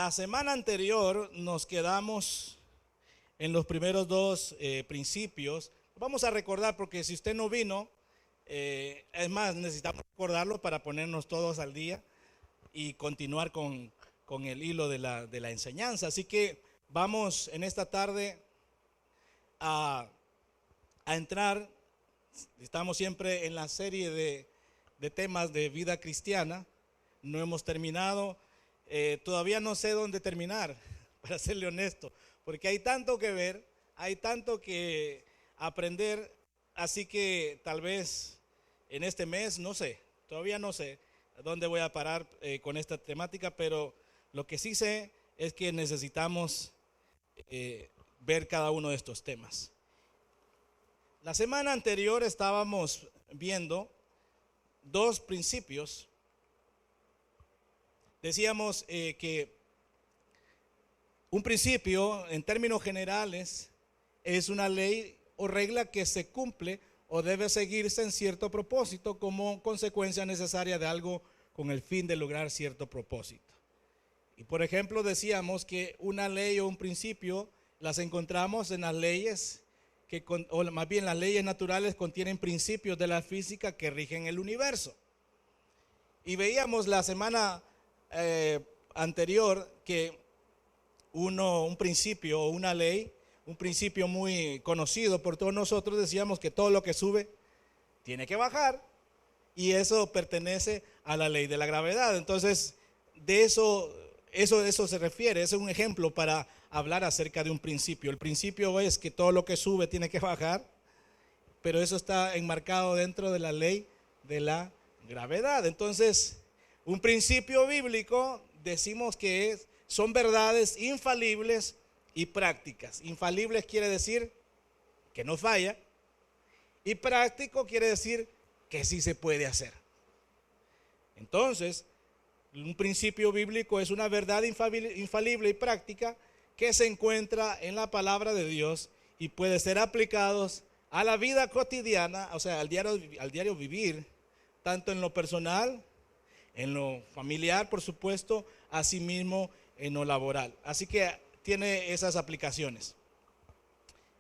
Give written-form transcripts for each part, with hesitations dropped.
La semana anterior nos quedamos en los primeros dos principios. Vamos a recordar porque si usted no vino, es más, necesitamos recordarlo para ponernos todos al día y continuar con el hilo de la enseñanza. Así que vamos en esta tarde a entrar. Estamos siempre en la serie de temas de vida cristiana. No hemos terminado. Todavía no sé dónde terminar, para serle honesto, porque hay tanto que ver, hay tanto que aprender, así que tal vez en este mes, no sé, todavía no sé dónde voy a parar con esta temática, pero lo que sí sé es que necesitamos ver cada uno de estos temas. La semana anterior estábamos viendo dos principios. Decíamos que un principio, en términos generales, es una ley o regla que se cumple o debe seguirse en cierto propósito como consecuencia necesaria de algo con el fin de lograr cierto propósito. Y por ejemplo, decíamos que una ley o un principio las encontramos en las leyes, o más bien las leyes naturales contienen principios de la física que rigen el universo. Y veíamos la semana anterior que un principio o una ley, un principio muy conocido por todos nosotros, decíamos que todo lo que sube tiene que bajar, y eso pertenece a la ley de la gravedad. Entonces, de eso se refiere, es un ejemplo para hablar acerca de un principio. El principio es que todo lo que sube tiene que bajar, pero eso está enmarcado dentro de la ley de la gravedad. Entonces, un principio bíblico decimos que son verdades infalibles y prácticas. Infalibles quiere decir que no falla, y práctico quiere decir que sí se puede hacer. Entonces, un principio bíblico es una verdad infalible y práctica que se encuentra en la palabra de Dios y puede ser aplicados a la vida cotidiana, o sea, al diario vivir, tanto en lo personal, en lo familiar, por supuesto, asimismo en lo laboral. Así que tiene esas aplicaciones.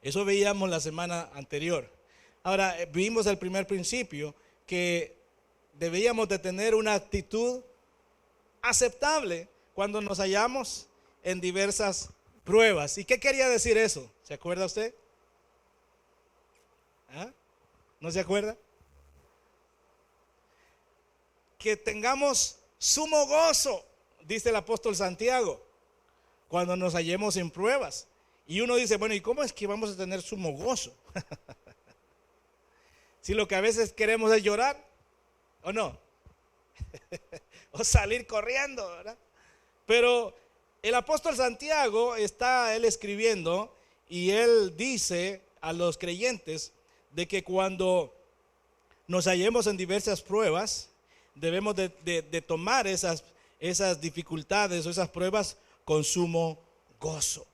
Eso veíamos la semana anterior. Ahora, vimos el primer principio, que debíamos de tener una actitud aceptable cuando nos hallamos en diversas pruebas. ¿Y qué quería decir eso? ¿Se acuerda usted? ¿Ah? ¿No se acuerda? Que tengamos sumo gozo, dice el apóstol Santiago, cuando nos hallemos en pruebas. Y uno dice, bueno, ¿y cómo es que vamos a tener sumo gozo? Si lo que a veces queremos es llorar, ¿o no? O salir corriendo, ¿verdad? Pero el apóstol Santiago está él escribiendo, y él dice a los creyentes de que cuando nos hallemos en diversas pruebas, debemos de tomar esas dificultades o esas pruebas con sumo gozo.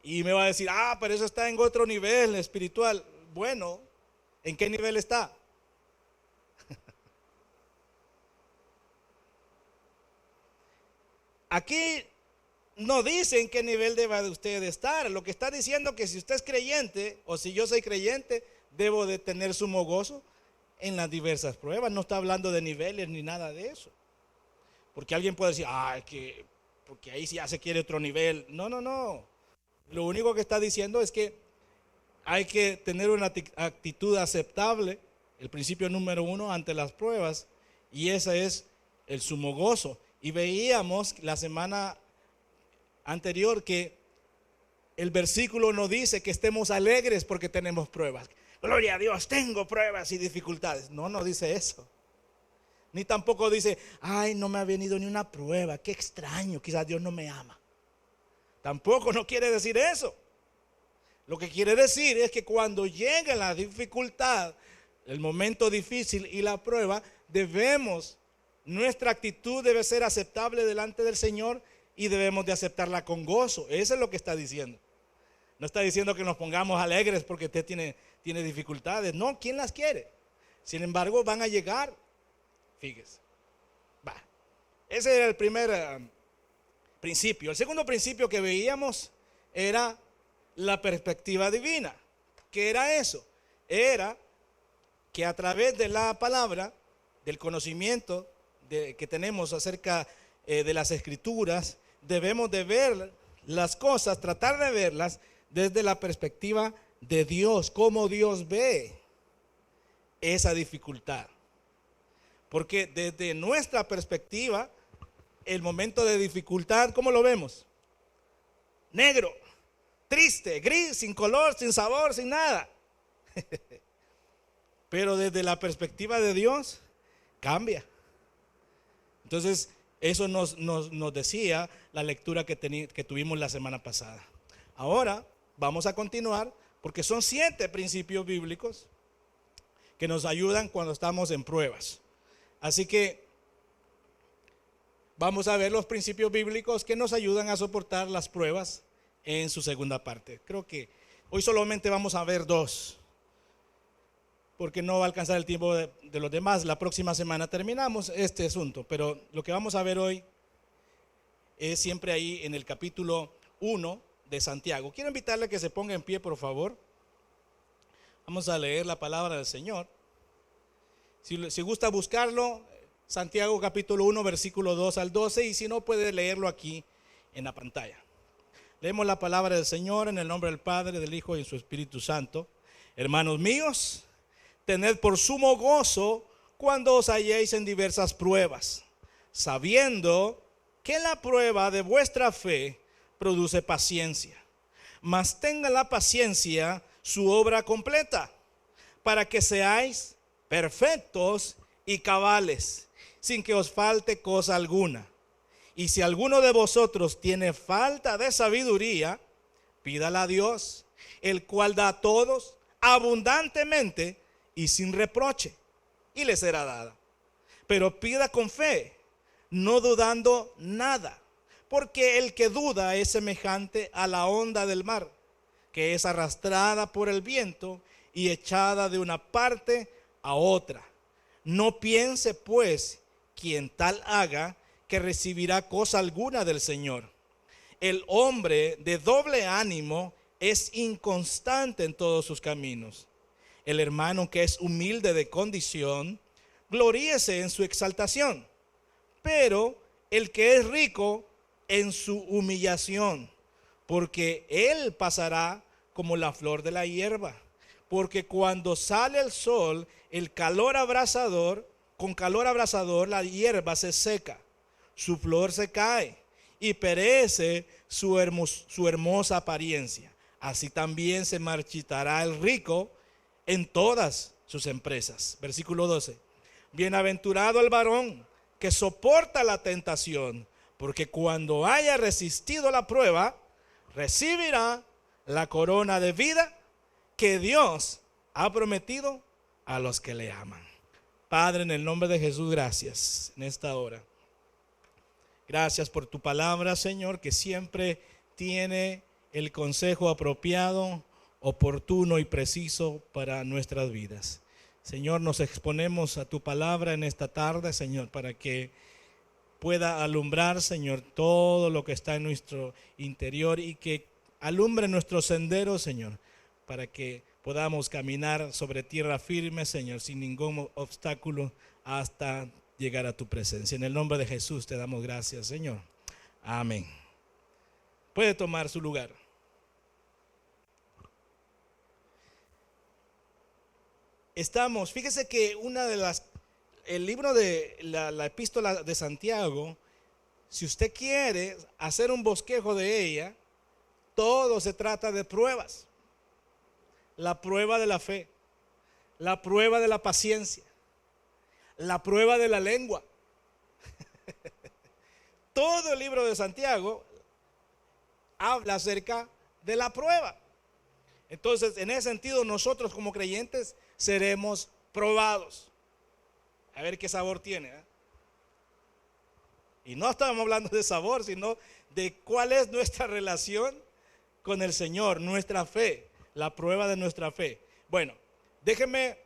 Y me va a decir, pero eso está en otro nivel espiritual. Bueno, ¿en qué nivel está? Aquí no dice en qué nivel debe de usted estar. Lo que está diciendo que si usted es creyente o si yo soy creyente, debo de tener sumo gozo en las diversas pruebas. No está hablando de niveles ni nada de eso. Porque alguien puede decir, porque ahí sí ya se quiere otro nivel. No. Lo único que está diciendo es que hay que tener una actitud aceptable, el principio número 1 ante las pruebas, y ese es el sumo gozo. Y veíamos la semana anterior que el versículo no dice que estemos alegres porque tenemos pruebas. Gloria a Dios, tengo pruebas y dificultades. No dice eso. Ni tampoco dice, no me ha venido ni una prueba, qué extraño, quizás Dios no me ama. Tampoco no quiere decir eso. Lo que quiere decir es que cuando llegue la dificultad, el momento difícil y la prueba, nuestra actitud debe ser aceptable delante del Señor y debemos de aceptarla con gozo. Eso es lo que está diciendo. No está diciendo que nos pongamos alegres porque usted tiene dificultades. No, ¿quién las quiere? Sin embargo, van a llegar. Fíjese. Ese era el primer principio. El segundo principio que veíamos era la perspectiva divina. ¿Qué era eso? Era que a través de la palabra, del conocimiento que tenemos acerca de las escrituras, debemos de ver las cosas, tratar de verlas desde la perspectiva de Dios, cómo Dios ve esa dificultad. Porque desde nuestra perspectiva, el momento de dificultad, ¿cómo lo vemos? Negro, triste, gris, sin color, sin sabor, sin nada. Pero desde la perspectiva de Dios, cambia. Entonces, eso nos decía la lectura que tuvimos la semana pasada. Ahora vamos a continuar porque son 7 principios bíblicos que nos ayudan cuando estamos en pruebas. Así que vamos a ver los principios bíblicos que nos ayudan a soportar las pruebas en su segunda parte. Creo que hoy solamente vamos a ver 2, porque no va a alcanzar el tiempo de los demás. La próxima semana terminamos este asunto, pero lo que vamos a ver hoy es siempre ahí en el capítulo 1 de Santiago. Quiero invitarle a que se ponga en pie, por favor. Vamos a leer la palabra del Señor. Si gusta buscarlo, Santiago capítulo 1, versículo 2 al 12, y si no, puede leerlo aquí en la pantalla. Leemos la palabra del Señor en el nombre del Padre, del Hijo y de su Espíritu Santo. Hermanos míos, tened por sumo gozo cuando os halléis en diversas pruebas, sabiendo que la prueba de vuestra fe produce paciencia. Mas tenga la paciencia su obra completa, para que seáis perfectos y cabales, sin que os falte cosa alguna. Y si alguno de vosotros tiene falta de sabiduría, pídala a Dios, el cual da a todos abundantemente y sin reproche, y le será dada. Pero pida con fe, no dudando nada, porque el que duda es semejante a la onda del mar, que es arrastrada por el viento y echada de una parte a otra. No piense pues quien tal haga que recibirá cosa alguna del Señor. El hombre de doble ánimo es inconstante en todos sus caminos. El hermano que es humilde de condición, gloríese en su exaltación, pero el que es rico en su humillación, porque él pasará como la flor de la hierba. Porque cuando sale el sol, con calor abrasador, la hierba se seca, su flor se cae y perece su hermosa apariencia. Así también se marchitará el rico en todas sus empresas. Versículo 12. Bienaventurado el varón que soporta la tentación, porque cuando haya resistido la prueba, recibirá la corona de vida que Dios ha prometido a los que le aman. Padre, en el nombre de Jesús, gracias en esta hora. Gracias por tu palabra, Señor, que siempre tiene el consejo apropiado, oportuno y preciso para nuestras vidas. Señor, nos exponemos a tu palabra en esta tarde, Señor, para que pueda alumbrar, Señor, todo lo que está en nuestro interior y que alumbre nuestros senderos, Señor, para que podamos caminar sobre tierra firme, Señor, sin ningún obstáculo hasta llegar a tu presencia. En el nombre de Jesús te damos gracias, Señor. Amén. Puede tomar su lugar. Fíjese que el libro de la epístola de Santiago, si usted quiere hacer un bosquejo de ella, todo se trata de pruebas. La prueba de la fe, la prueba de la paciencia, la prueba de la lengua. Todo el libro de Santiago habla acerca de la prueba. Entonces, en ese sentido, nosotros como creyentes seremos probados. A ver qué sabor tiene, ¿eh? Y no estamos hablando de sabor, sino de cuál es nuestra relación con el Señor, nuestra fe, la prueba de nuestra fe. Bueno, déjeme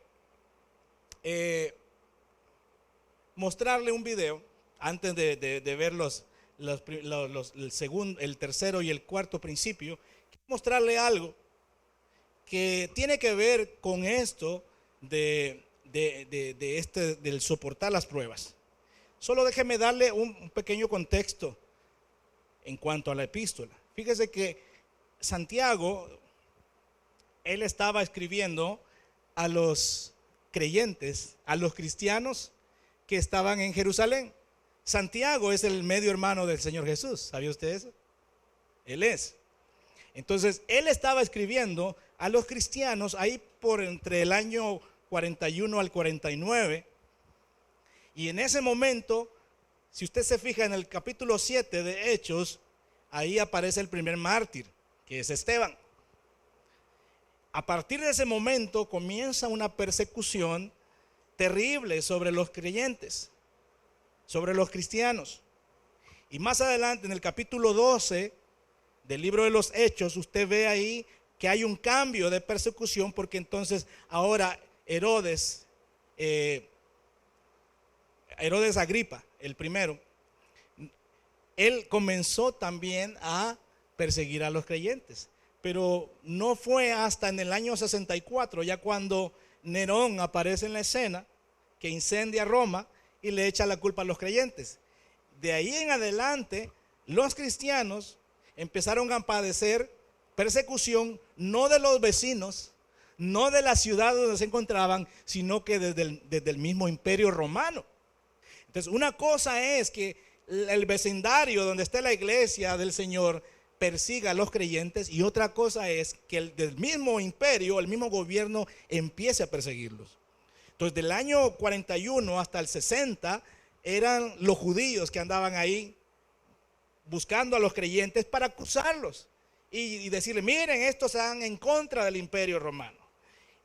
mostrarle un video antes de ver el tercero y el cuarto principio, quiero mostrarle algo que tiene que ver con esto del soportar las pruebas. Solo déjeme darle un pequeño contexto en cuanto a la epístola. Fíjese que Santiago, él estaba escribiendo a los creyentes, a los cristianos que estaban en Jerusalén. Santiago es el medio hermano del Señor Jesús. ¿Sabía usted eso? Él es. Entonces, él estaba escribiendo a los cristianos ahí por entre el año 41 al 49. Y en ese momento, si usted se fija en el capítulo 7 de Hechos, ahí aparece el primer mártir, que es Esteban. A partir de ese momento comienza una persecución terrible sobre los creyentes, sobre los cristianos. Y más adelante en el capítulo 12 del libro de los Hechos, usted ve ahí que hay un cambio de persecución, porque entonces ahora Herodes Agripa, el primero, él comenzó también a perseguir a los creyentes. Pero no fue hasta en el año 64, ya cuando Nerón aparece en la escena, que incendia Roma y le echa la culpa a los creyentes. De ahí en adelante, los cristianos empezaron a padecer persecución, no de los vecinos, no de la ciudad donde se encontraban, sino que desde el mismo imperio romano. Entonces, una cosa es que el vecindario donde está la iglesia del Señor persiga a los creyentes, y otra cosa es que el del mismo imperio, el mismo gobierno empiece a perseguirlos. Entonces, del año 41 hasta el 60 eran los judíos que andaban ahí buscando a los creyentes para acusarlos y decirle: miren, estos están en contra del imperio romano.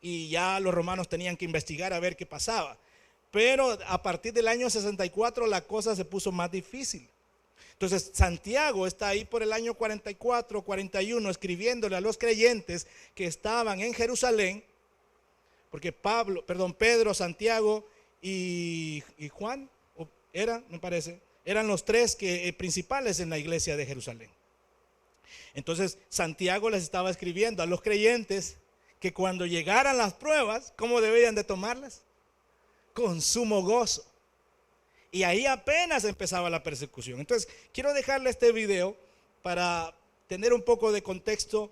Y ya los romanos tenían que investigar a ver qué pasaba. Pero a partir del año 64 la cosa se puso más difícil. Entonces Santiago está ahí por el año 44, 41 escribiéndole a los creyentes que estaban en Jerusalén, porque Pedro, Santiago y Juan eran los tres principales en la iglesia de Jerusalén. Entonces Santiago les estaba escribiendo a los creyentes que cuando llegaran las pruebas, ¿cómo debían de tomarlas? Con sumo gozo. Y ahí apenas empezaba la persecución. Entonces, quiero dejarle este video para tener un poco de contexto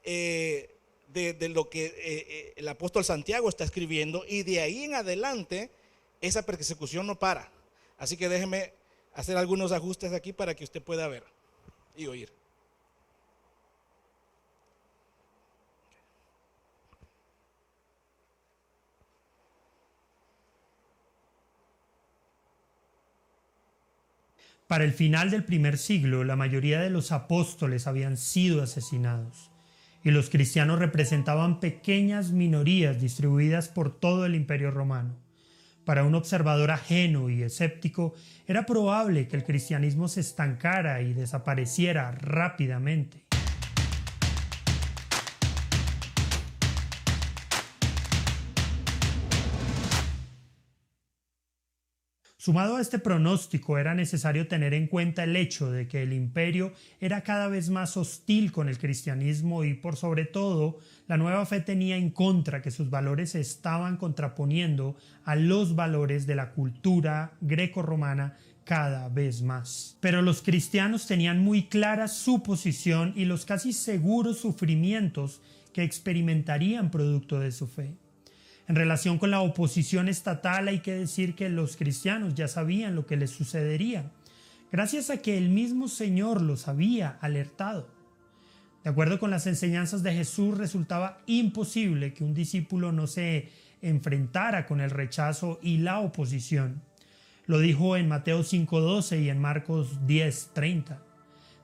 de lo que el apóstol Santiago está escribiendo. Y de ahí en adelante, esa persecución no para. Así que déjeme hacer algunos ajustes aquí para que usted pueda ver y oír. Para el final del primer siglo, la mayoría de los apóstoles habían sido asesinados, y los cristianos representaban pequeñas minorías distribuidas por todo el Imperio Romano. Para un observador ajeno y escéptico, era probable que el cristianismo se estancara y desapareciera rápidamente. Sumado a este pronóstico, era necesario tener en cuenta el hecho de que el imperio era cada vez más hostil con el cristianismo y, por sobre todo, la nueva fe tenía en contra que sus valores se estaban contraponiendo a los valores de la cultura greco-romana cada vez más. Pero los cristianos tenían muy clara su posición y los casi seguros sufrimientos que experimentarían producto de su fe. En relación con la oposición estatal, hay que decir que los cristianos ya sabían lo que les sucedería, gracias a que el mismo Señor los había alertado. De acuerdo con las enseñanzas de Jesús, resultaba imposible que un discípulo no se enfrentara con el rechazo y la oposición. Lo dijo en Mateo 5:12 y en Marcos 10:30.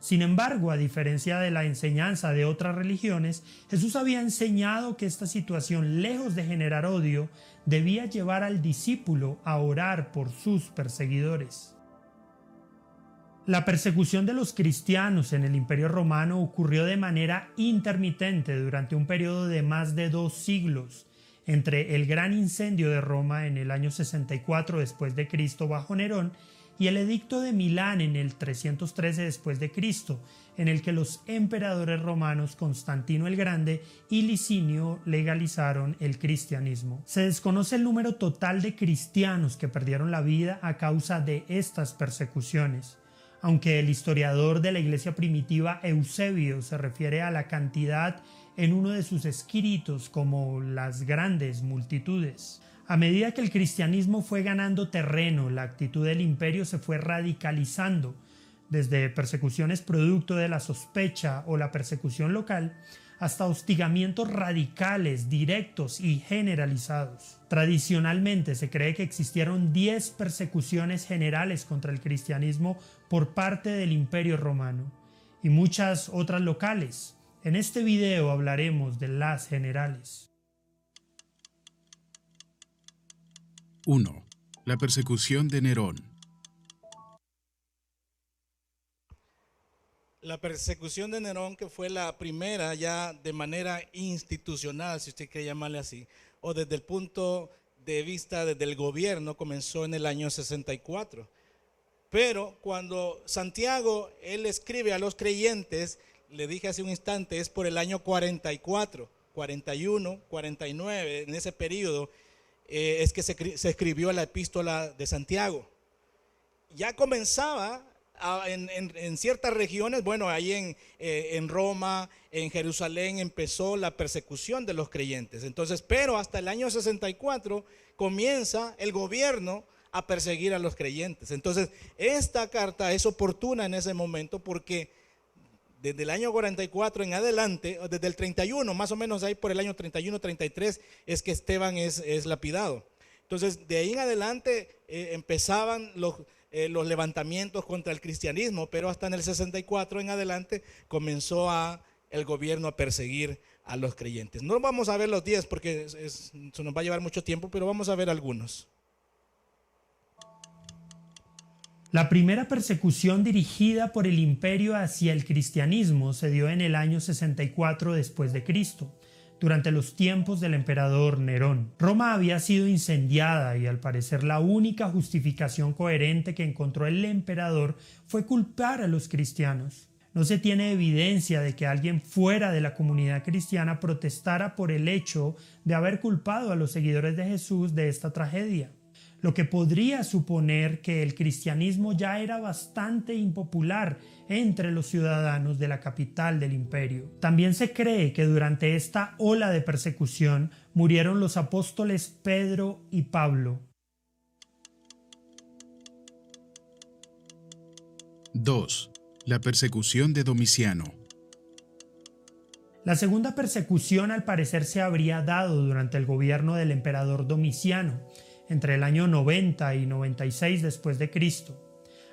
Sin embargo, a diferencia de la enseñanza de otras religiones, Jesús había enseñado que esta situación, lejos de generar odio, debía llevar al discípulo a orar por sus perseguidores. La persecución de los cristianos en el Imperio Romano ocurrió de manera intermitente durante un periodo de más de 2 siglos, entre el gran incendio de Roma en el año 64 después de Cristo bajo Nerón y el Edicto de Milán en el 313 después de Cristo, en el que los emperadores romanos Constantino el Grande y Licinio legalizaron el cristianismo. Se desconoce el número total de cristianos que perdieron la vida a causa de estas persecuciones, aunque el historiador de la iglesia primitiva Eusebio se refiere a la cantidad en uno de sus escritos como las grandes multitudes. A medida que el cristianismo fue ganando terreno, la actitud del imperio se fue radicalizando, desde persecuciones producto de la sospecha o la persecución local, hasta hostigamientos radicales, directos y generalizados. Tradicionalmente se cree que existieron 10 persecuciones generales contra el cristianismo por parte del Imperio Romano, y muchas otras locales. En este video hablaremos de las generales. 1. La persecución de Nerón. La persecución de Nerón, que fue la primera ya de manera institucional, si usted quiere llamarle así, o desde el punto de vista desde el gobierno, comenzó en el año 64. Pero cuando Santiago, él escribe a los creyentes, le dije hace un instante, es por el año 44, 41, 49, en ese periodo, es que se escribió la epístola de Santiago. Ya comenzaba en ciertas regiones, bueno, ahí en Roma, en Jerusalén empezó la persecución de los creyentes. Entonces, pero hasta el año 64 comienza el gobierno a perseguir a los creyentes. Entonces, esta carta es oportuna en ese momento porque desde el año 44 en adelante, desde el 31, más o menos ahí por el año 31, 33, es que Esteban es lapidado. Entonces, de ahí en adelante empezaban los levantamientos contra el cristianismo, pero hasta en el 64 en adelante comenzó el gobierno a perseguir a los creyentes. No vamos a ver los 10 porque eso nos va a llevar mucho tiempo, pero vamos a ver algunos. La primera persecución dirigida por el imperio hacia el cristianismo se dio en el año 64 después de Cristo, durante los tiempos del emperador Nerón. Roma había sido incendiada y al parecer la única justificación coherente que encontró el emperador fue culpar a los cristianos. No se tiene evidencia de que alguien fuera de la comunidad cristiana protestara por el hecho de haber culpado a los seguidores de Jesús de esta tragedia, lo que podría suponer que el cristianismo ya era bastante impopular entre los ciudadanos de la capital del imperio. También se cree que durante esta ola de persecución murieron los apóstoles Pedro y Pablo. 2. La persecución de Domiciano. La segunda persecución al parecer se habría dado durante el gobierno del emperador Domiciano, entre el año 90 y 96 después de Cristo.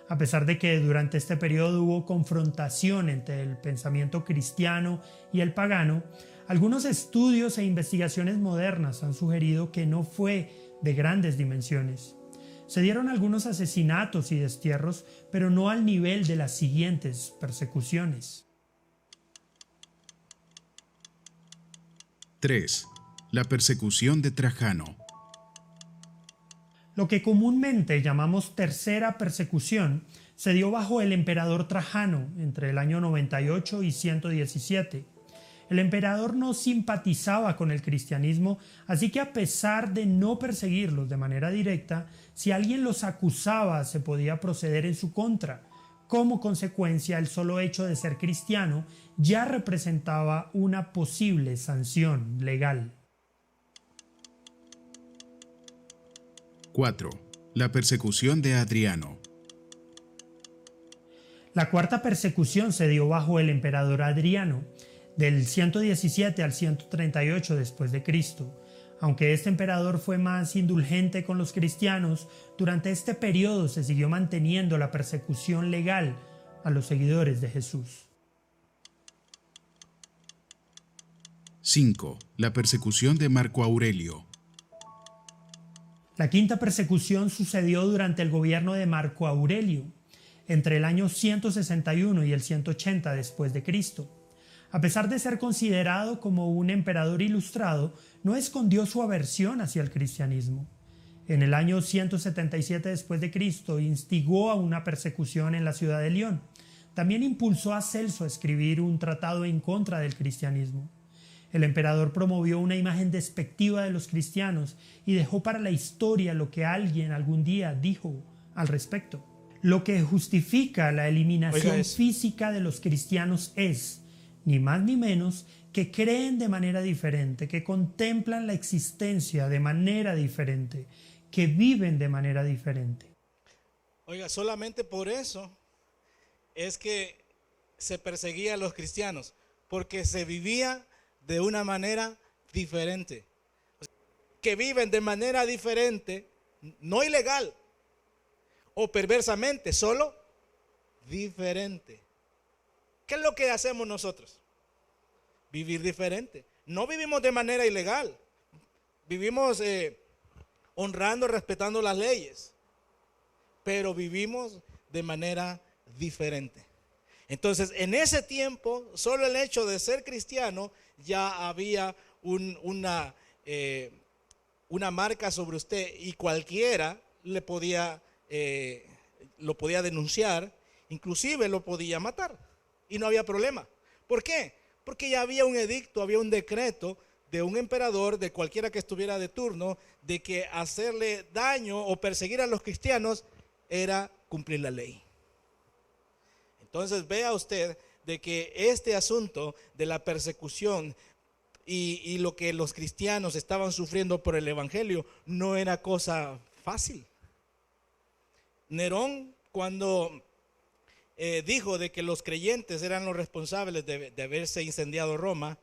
A pesar de que durante este periodo hubo confrontación entre el pensamiento cristiano y el pagano, algunos estudios e investigaciones modernas han sugerido que no fue de grandes dimensiones. Se dieron algunos asesinatos y destierros, pero no al nivel de las siguientes persecuciones. 3. La persecución de Trajano. Lo que comúnmente llamamos tercera persecución se dio bajo el emperador Trajano entre el año 98 y 117. El emperador no simpatizaba con el cristianismo, así que a pesar de no perseguirlos de manera directa, si alguien los acusaba se podía proceder en su contra. Como consecuencia, el solo hecho de ser cristiano ya representaba una posible sanción legal. 4. La persecución de Adriano. La cuarta persecución se dio bajo el emperador Adriano, del 117 al 138 después de Cristo. Aunque este emperador fue más indulgente con los cristianos, durante este periodo se siguió manteniendo la persecución legal a los seguidores de Jesús. 5. La persecución de Marco Aurelio. La quinta persecución sucedió durante el gobierno de Marco Aurelio, entre el año 161 y el 180 después de Cristo. A pesar de ser considerado como un emperador ilustrado, no escondió su aversión hacia el cristianismo. En el año 177 después de Cristo instigó a una persecución en la ciudad de Lyon. También impulsó a Celso a escribir un tratado en contra del cristianismo. El emperador promovió una imagen despectiva de los cristianos y dejó para la historia lo que alguien algún día dijo al respecto. Lo que justifica la eliminación física de los cristianos es, ni más ni menos, que creen de manera diferente, que contemplan la existencia de manera diferente, que viven de manera diferente. Oiga, solamente por eso es que se perseguía a los cristianos, porque se vivía de una manera diferente. Que viven de manera diferente, no ilegal o perversamente, solo diferente. ¿Qué es lo que hacemos nosotros? Vivir diferente. No vivimos de manera ilegal, vivimos honrando, respetando las leyes, pero vivimos de manera diferente. Entonces, en ese tiempo, solo el hecho de ser cristiano ya había una marca sobre usted, y cualquiera le podía lo podía denunciar, inclusive lo podía matar, y no había problema. ¿Por qué? Porque ya había un edicto, había un decreto de un emperador, de cualquiera que estuviera de turno, de que hacerle daño o perseguir a los cristianos era cumplir la ley. Entonces vea usted de que este asunto de la persecución y lo que los cristianos estaban sufriendo por el evangelio no era cosa fácil. Nerón, cuando dijo de que los creyentes eran los responsables de haberse incendiado Roma,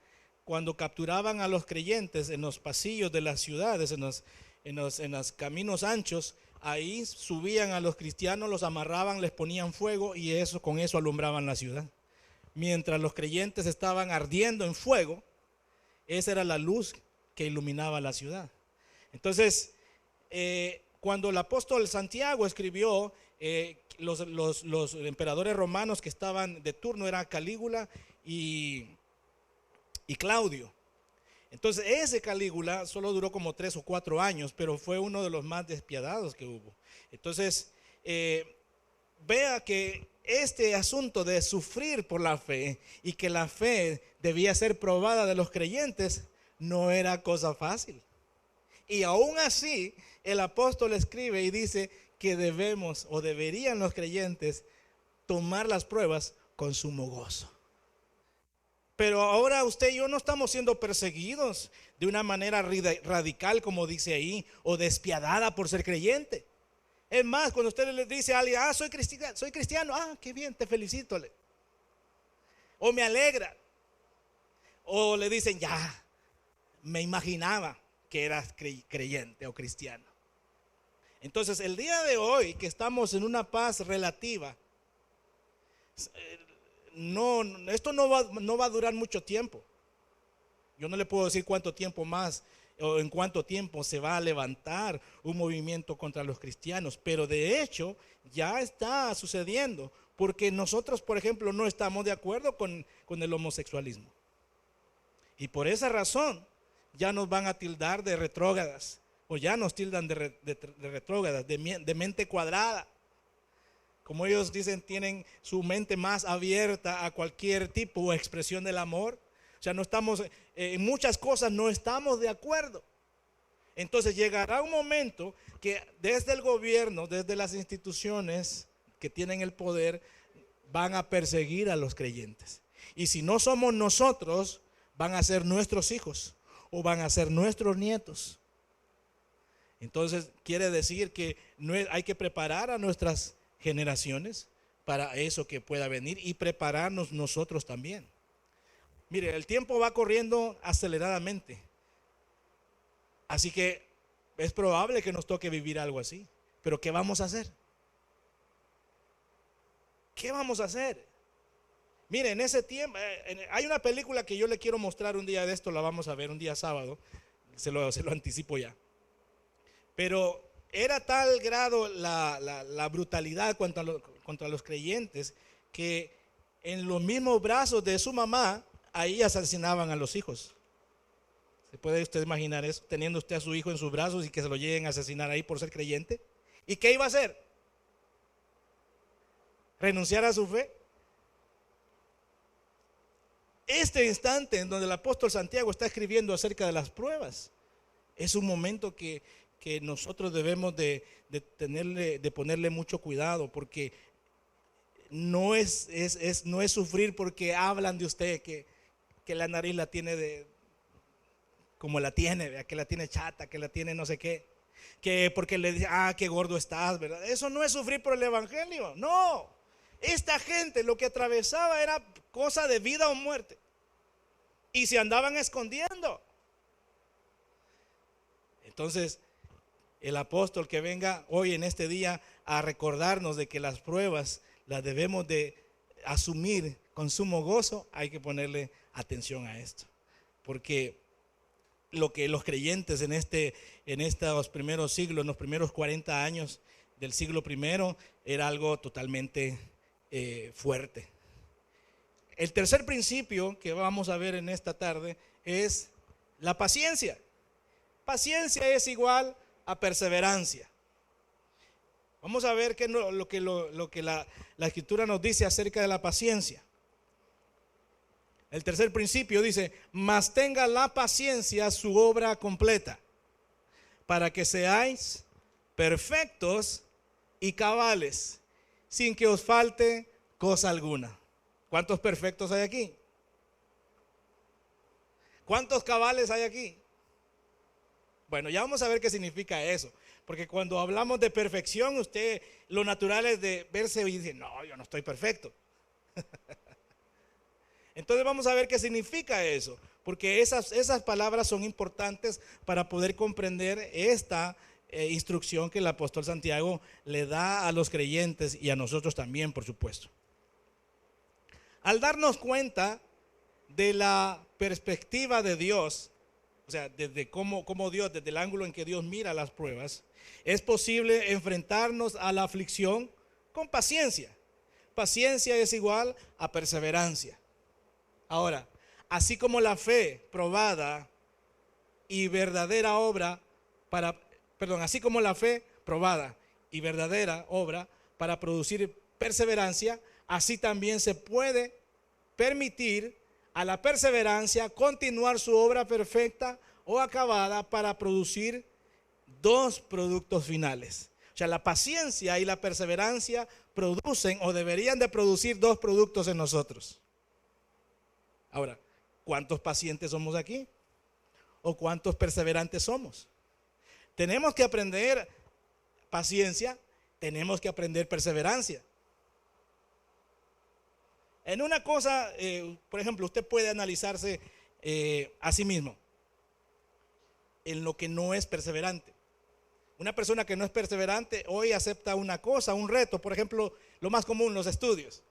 cuando capturaban a los creyentes en los pasillos de las ciudades, en los caminos anchos, ahí subían a los cristianos, los amarraban, les ponían fuego y con eso alumbraban la ciudad. Mientras los creyentes estaban ardiendo en fuego, esa era la luz que iluminaba la ciudad. Entonces, cuando el apóstol Santiago escribió, los emperadores romanos que estaban de turno eran Calígula y Claudio. Entonces ese Calígula solo duró como 3 o 4 años, pero fue uno de los más despiadados que hubo. Entonces vea que este asunto de sufrir por la fe y que la fe debía ser probada de los creyentes no era cosa fácil. Y aún así el apóstol escribe y dice que debemos o deberían los creyentes tomar las pruebas con sumo gozo. Pero ahora usted y yo no estamos siendo perseguidos de una manera radical, como dice ahí, o despiadada por ser creyente. Es más, cuando usted le dice a alguien, soy cristiano, qué bien, te felicito. O me alegra. O le dicen, ya, me imaginaba que eras creyente o cristiano. Entonces, el día de hoy que estamos en una paz relativa, esto no va a durar mucho tiempo. Yo no le puedo decir cuánto tiempo más o en cuánto tiempo se va a levantar un movimiento contra los cristianos, pero de hecho ya está sucediendo, porque nosotros, por ejemplo, no estamos de acuerdo con el homosexualismo, y por esa razón ya nos van a tildar de retrógradas, o ya nos tildan de retrógradas, de mente cuadrada. Como ellos dicen, tienen su mente más abierta a cualquier tipo o expresión del amor. O sea, no estamos, en muchas cosas no estamos de acuerdo. Entonces llegará un momento que desde el gobierno, desde las instituciones que tienen el poder, van a perseguir a los creyentes. Y si no somos nosotros, van a ser nuestros hijos o van a ser nuestros nietos. Entonces quiere decir que hay que preparar a nuestras generaciones para eso que pueda venir y prepararnos nosotros también. Mire, el tiempo va corriendo aceleradamente, así que es probable que nos toque vivir algo así. Pero ¿qué vamos a hacer? ¿Qué vamos a hacer? Mire, en ese tiempo hay una película que yo le quiero mostrar un día de esto, la vamos a ver un día sábado, se lo anticipo ya. Pero era tal grado la brutalidad contra los creyentes que en los mismos brazos de su mamá ahí asesinaban a los hijos. ¿Se puede usted imaginar eso? Teniendo usted a su hijo en sus brazos y que se lo lleguen a asesinar ahí por ser creyente. ¿Y qué iba a hacer? ¿Renunciar a su fe? Este instante en donde el apóstol Santiago está escribiendo acerca de las pruebas es un momento que nosotros debemos de ponerle mucho cuidado, porque no es sufrir porque hablan de usted que la nariz la tiene como la tiene, ¿verdad? Que la tiene chata, que la tiene no sé qué, que porque le dice, qué gordo estás, ¿verdad? Eso no es sufrir por el evangelio, no. Esta gente lo que atravesaba era cosa de vida o muerte, y se andaban escondiendo. Entonces, el apóstol que venga hoy en este día a recordarnos de que las pruebas las debemos de asumir con sumo gozo, hay que ponerle atención a esto, porque lo que los creyentes en estos primeros siglos, en los primeros 40 años del siglo primero, era algo totalmente fuerte. El tercer principio que vamos a ver en esta tarde es la paciencia. Paciencia es igual a perseverancia. Vamos a ver lo que la Escritura nos dice acerca de la paciencia. El tercer principio dice: mas tenga la paciencia su obra completa, para que seáis perfectos y cabales, sin que os falte cosa alguna. ¿Cuántos perfectos hay aquí? ¿Cuántos cabales hay aquí? Bueno, ya vamos a ver qué significa eso, porque cuando hablamos de perfección, usted lo natural es de verse y decir, no, yo no estoy perfecto. Entonces vamos a ver qué significa eso, porque esas palabras son importantes para poder comprender esta instrucción que el apóstol Santiago le da a los creyentes y a nosotros también, por supuesto. Al darnos cuenta de la perspectiva de Dios, o sea, desde cómo Dios, desde el ángulo en que Dios mira las pruebas, es posible enfrentarnos a la aflicción con paciencia. Paciencia es igual a perseverancia. Ahora, así como la fe probada y verdadera obra así como la fe probada y verdadera obra para producir perseverancia, así también se puede permitir a la perseverancia continuar su obra perfecta o acabada para producir dos productos finales. O sea, la paciencia y la perseverancia producen o deberían de producir dos productos en nosotros. Ahora, ¿cuántos pacientes somos aquí? ¿O cuántos perseverantes somos? Tenemos que aprender paciencia, tenemos que aprender perseverancia. En una cosa, por ejemplo, usted puede analizarse a sí mismo en lo que no es perseverante. Una persona que no es perseverante hoy acepta una cosa, un reto, por ejemplo, lo más común, los estudios.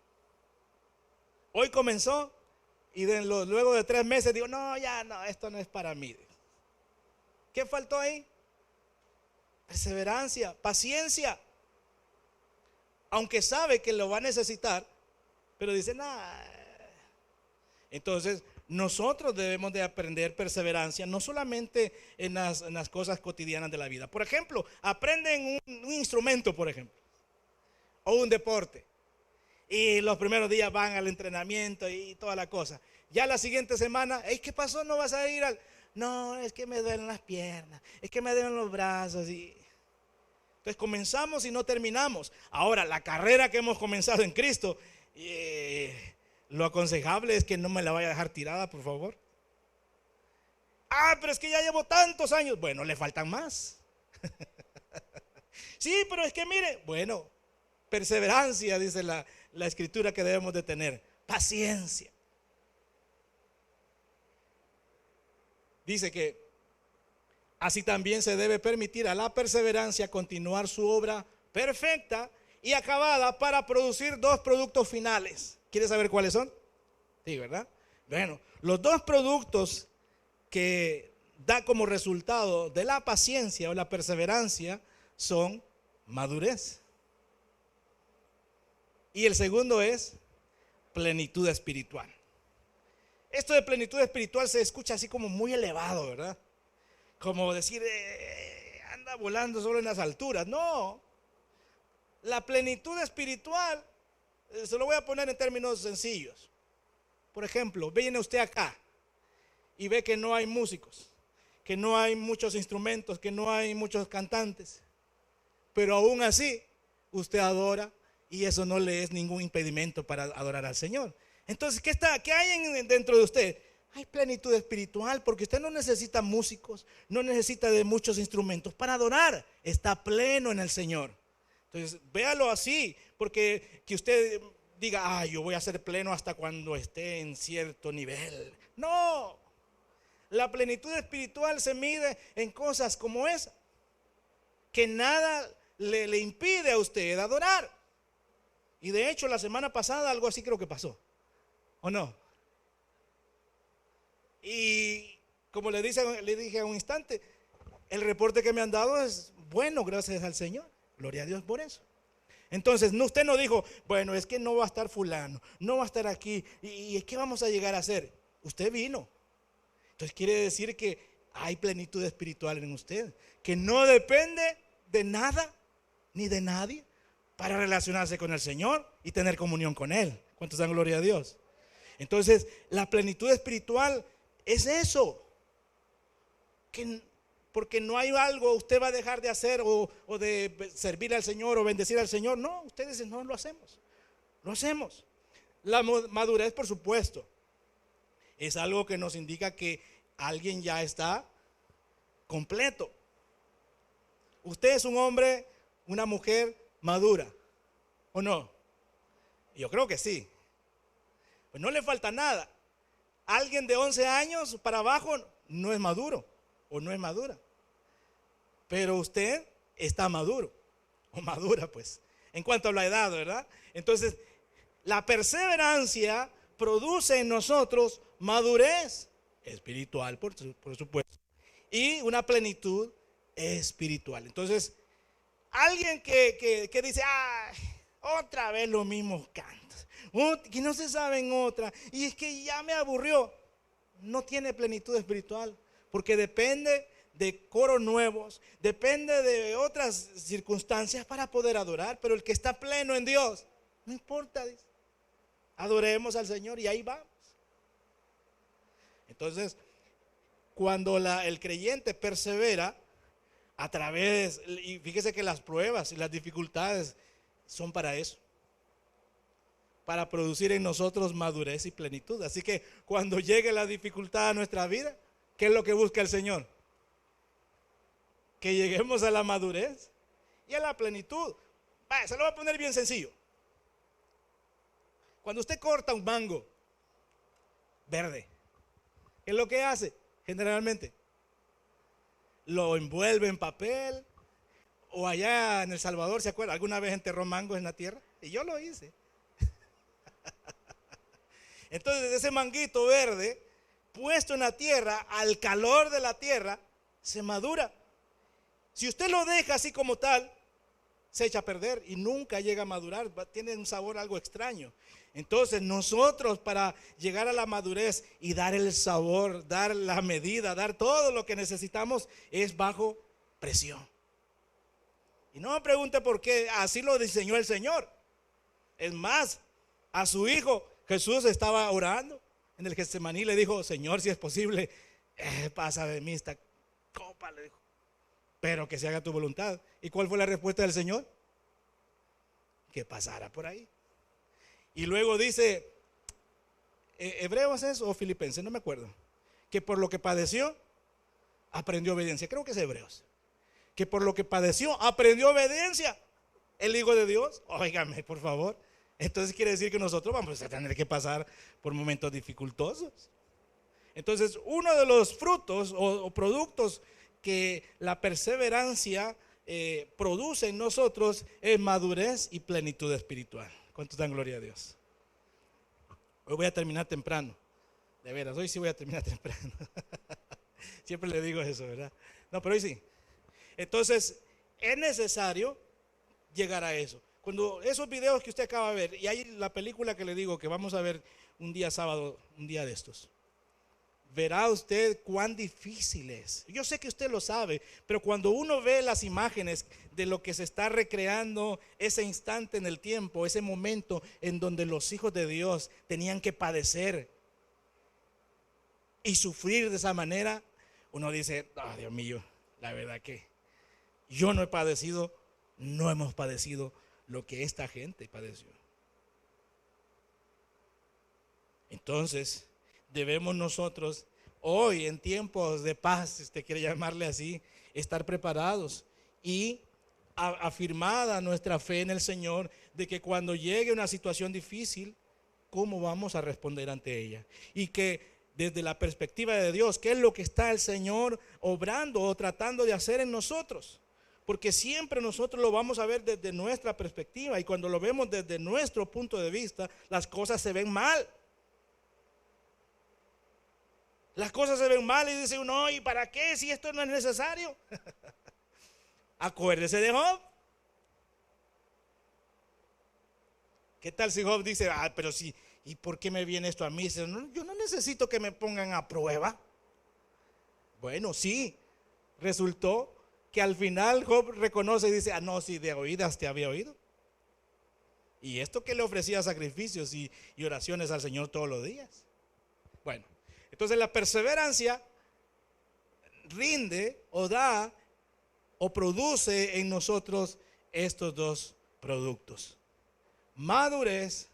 Hoy comenzó y luego de 3 meses digo, no, esto no es para mí. ¿Qué faltó ahí? Perseverancia, paciencia. Aunque sabe que lo va a necesitar, pero dice, Entonces, nosotros debemos de aprender perseverancia, no solamente en las cosas cotidianas de la vida. Por ejemplo, aprenden un instrumento, por ejemplo, o un deporte. Y los primeros días van al entrenamiento y toda la cosa. Ya la siguiente semana, ¿qué pasó? ¿No vas a ir al...? No, es que me duelen las piernas, es que me duelen los brazos. Entonces comenzamos y no terminamos. Ahora, la carrera que hemos comenzado en Cristo, lo aconsejable es que no me la vaya a dejar tirada, por favor. Pero es que ya llevo tantos años. Bueno, le faltan más. Sí, pero es que mire, bueno, perseverancia, dice la Escritura que debemos de tener. Paciencia. Dice que así también se debe permitir a la perseverancia continuar su obra perfecta y acabada para producir dos productos finales. ¿Quiere saber cuáles son? Sí, ¿verdad? Bueno, los dos productos que da como resultado de la paciencia o la perseverancia son madurez. Y el segundo es plenitud espiritual. esto de plenitud espiritual se escucha así como muy elevado, ¿verdad? Como decir, anda volando solo en las alturas. No, la plenitud espiritual, se lo voy a poner en términos sencillos. Por ejemplo, viene usted acá y ve que no hay músicos, que no hay muchos instrumentos, que no hay muchos cantantes, pero aún así usted adora y eso no le es ningún impedimento para adorar al Señor. Entonces, ¿qué hay dentro de usted? Hay plenitud espiritual, porque usted no necesita músicos, no necesita de muchos instrumentos para adorar, está pleno en el Señor. Entonces, véalo así, porque que usted diga, yo voy a ser pleno hasta cuando esté en cierto nivel. No, la plenitud espiritual se mide en cosas como esa, que nada le impide a usted adorar. Y de hecho, la semana pasada algo así creo que pasó, ¿o no? Y como le dije a un instante, el reporte que me han dado es bueno, gracias al Señor. Gloria a Dios por eso. Entonces, usted no dijo, bueno, es que no va a estar fulano, no va a estar aquí, ¿y qué vamos a llegar a hacer? Usted vino. Entonces quiere decir que hay plenitud espiritual en usted, que no depende de nada ni de nadie para relacionarse con el Señor y tener comunión con Él. ¿Cuántos dan gloria a Dios? Entonces, la plenitud espiritual es eso, porque no hay algo usted va a dejar de hacer o de servir al Señor o bendecir al Señor. No, ustedes dicen, no, lo hacemos. Lo hacemos. La madurez, por supuesto, es algo que nos indica que alguien ya está completo. Usted es un hombre, una mujer madura, ¿o no? Yo creo que sí. Pues no le falta nada. Alguien de 11 años para abajo no es maduro o no es madura. Pero usted está maduro o madura, pues, en cuanto a la edad, ¿verdad? Entonces, la perseverancia produce en nosotros madurez espiritual, por supuesto, y una plenitud espiritual. Entonces, alguien que dice, otra vez los mismos cantos, que no se saben otra, y es que ya me aburrió, no tiene plenitud espiritual, porque depende de coros nuevos, depende de otras circunstancias para poder adorar. Pero el que está pleno en Dios, no importa, dice, adoremos al Señor y ahí vamos. Entonces, cuando el creyente persevera a través, y fíjese que las pruebas y las dificultades son para eso, para producir en nosotros madurez y plenitud. Así que cuando llegue la dificultad a nuestra vida, ¿qué es lo que busca el Señor? Que lleguemos a la madurez y a la plenitud. Se lo voy a poner bien sencillo. Cuando usted corta un mango verde, ¿qué es lo que hace? Generalmente lo envuelve en papel, o allá en El Salvador, ¿se acuerda? ¿Alguna vez enterró mangos en la tierra? Y yo lo hice. Entonces ese manguito verde puesto en la tierra, al calor de la tierra, se madura. Si usted lo deja así como tal, se echa a perder y nunca llega a madurar, tiene un sabor algo extraño. Entonces nosotros, para llegar a la madurez y dar el sabor, dar la medida, dar todo lo que necesitamos, es bajo presión. Y no me pregunte por qué, así lo diseñó el Señor. Es más, a su hijo Jesús estaba orando en el Getsemaní, le dijo, Señor, si es posible, pasa de mí esta copa, le dijo, pero que se haga tu voluntad. ¿Y cuál fue la respuesta del Señor? Que pasara por ahí. Y luego dice, Hebreos es o Filipenses, no me acuerdo, que por lo que padeció, aprendió obediencia. Creo que es Hebreos. Que por lo que padeció, aprendió obediencia el Hijo de Dios. Óigame, por favor. Entonces quiere decir que nosotros vamos a tener que pasar por momentos dificultosos. Entonces, uno de los frutos o productos que la perseverancia produce en nosotros es madurez y plenitud espiritual. ¿Cuántos dan gloria a Dios? Hoy voy a terminar temprano. De veras, hoy sí voy a terminar temprano. Siempre le digo eso, ¿verdad? No, pero hoy sí. Entonces, es necesario llegar a eso. Cuando esos videos que usted acaba de ver, y hay la película que le digo que vamos a ver un día sábado, un día de estos, verá usted cuán difícil es. Yo sé que usted lo sabe, pero cuando uno ve las imágenes de lo que se está recreando, ese instante en el tiempo, ese momento en donde los hijos de Dios tenían que padecer y sufrir de esa manera, uno dice, oh, Dios mío, la verdad que yo no he padecido, no hemos padecido lo que esta gente padeció. Entonces, debemos nosotros hoy, en tiempos de paz, si usted quiere llamarle así, estar preparados y afirmada nuestra fe en el Señor, de que cuando llegue una situación difícil, ¿cómo vamos a responder ante ella? Y que desde la perspectiva de Dios, ¿qué es lo que está el Señor obrando o tratando de hacer en nosotros? Porque siempre nosotros lo vamos a ver desde nuestra perspectiva, y cuando lo vemos desde nuestro punto de vista, las cosas se ven mal. Las cosas se ven mal y dice uno, ¿y para qué si esto no es necesario? Acuérdese de Job. ¿Qué tal si Job dice, pero sí, ¿y por qué me viene esto a mí? Dice, no, yo no necesito que me pongan a prueba. Bueno, sí, resultó que al final Job reconoce y dice, no, sí, de oídas te había oído. Y esto que le ofrecía sacrificios y oraciones al Señor todos los días. Bueno, entonces la perseverancia rinde o da o produce en nosotros estos dos productos: madurez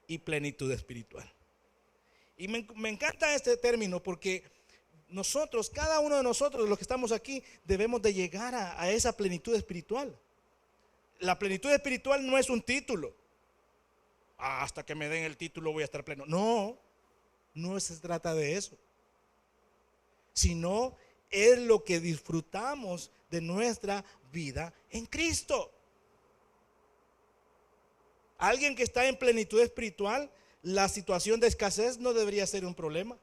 y plenitud espiritual. Y me encanta este término porque nosotros, cada uno de nosotros, los que estamos aquí, debemos de llegar a esa plenitud espiritual. La plenitud espiritual no es un título. Hasta que me den el título voy a estar pleno. No, no se trata de eso. Sino es lo que disfrutamos de nuestra vida en Cristo. Alguien que está en plenitud espiritual, la situación de escasez no debería ser un problema.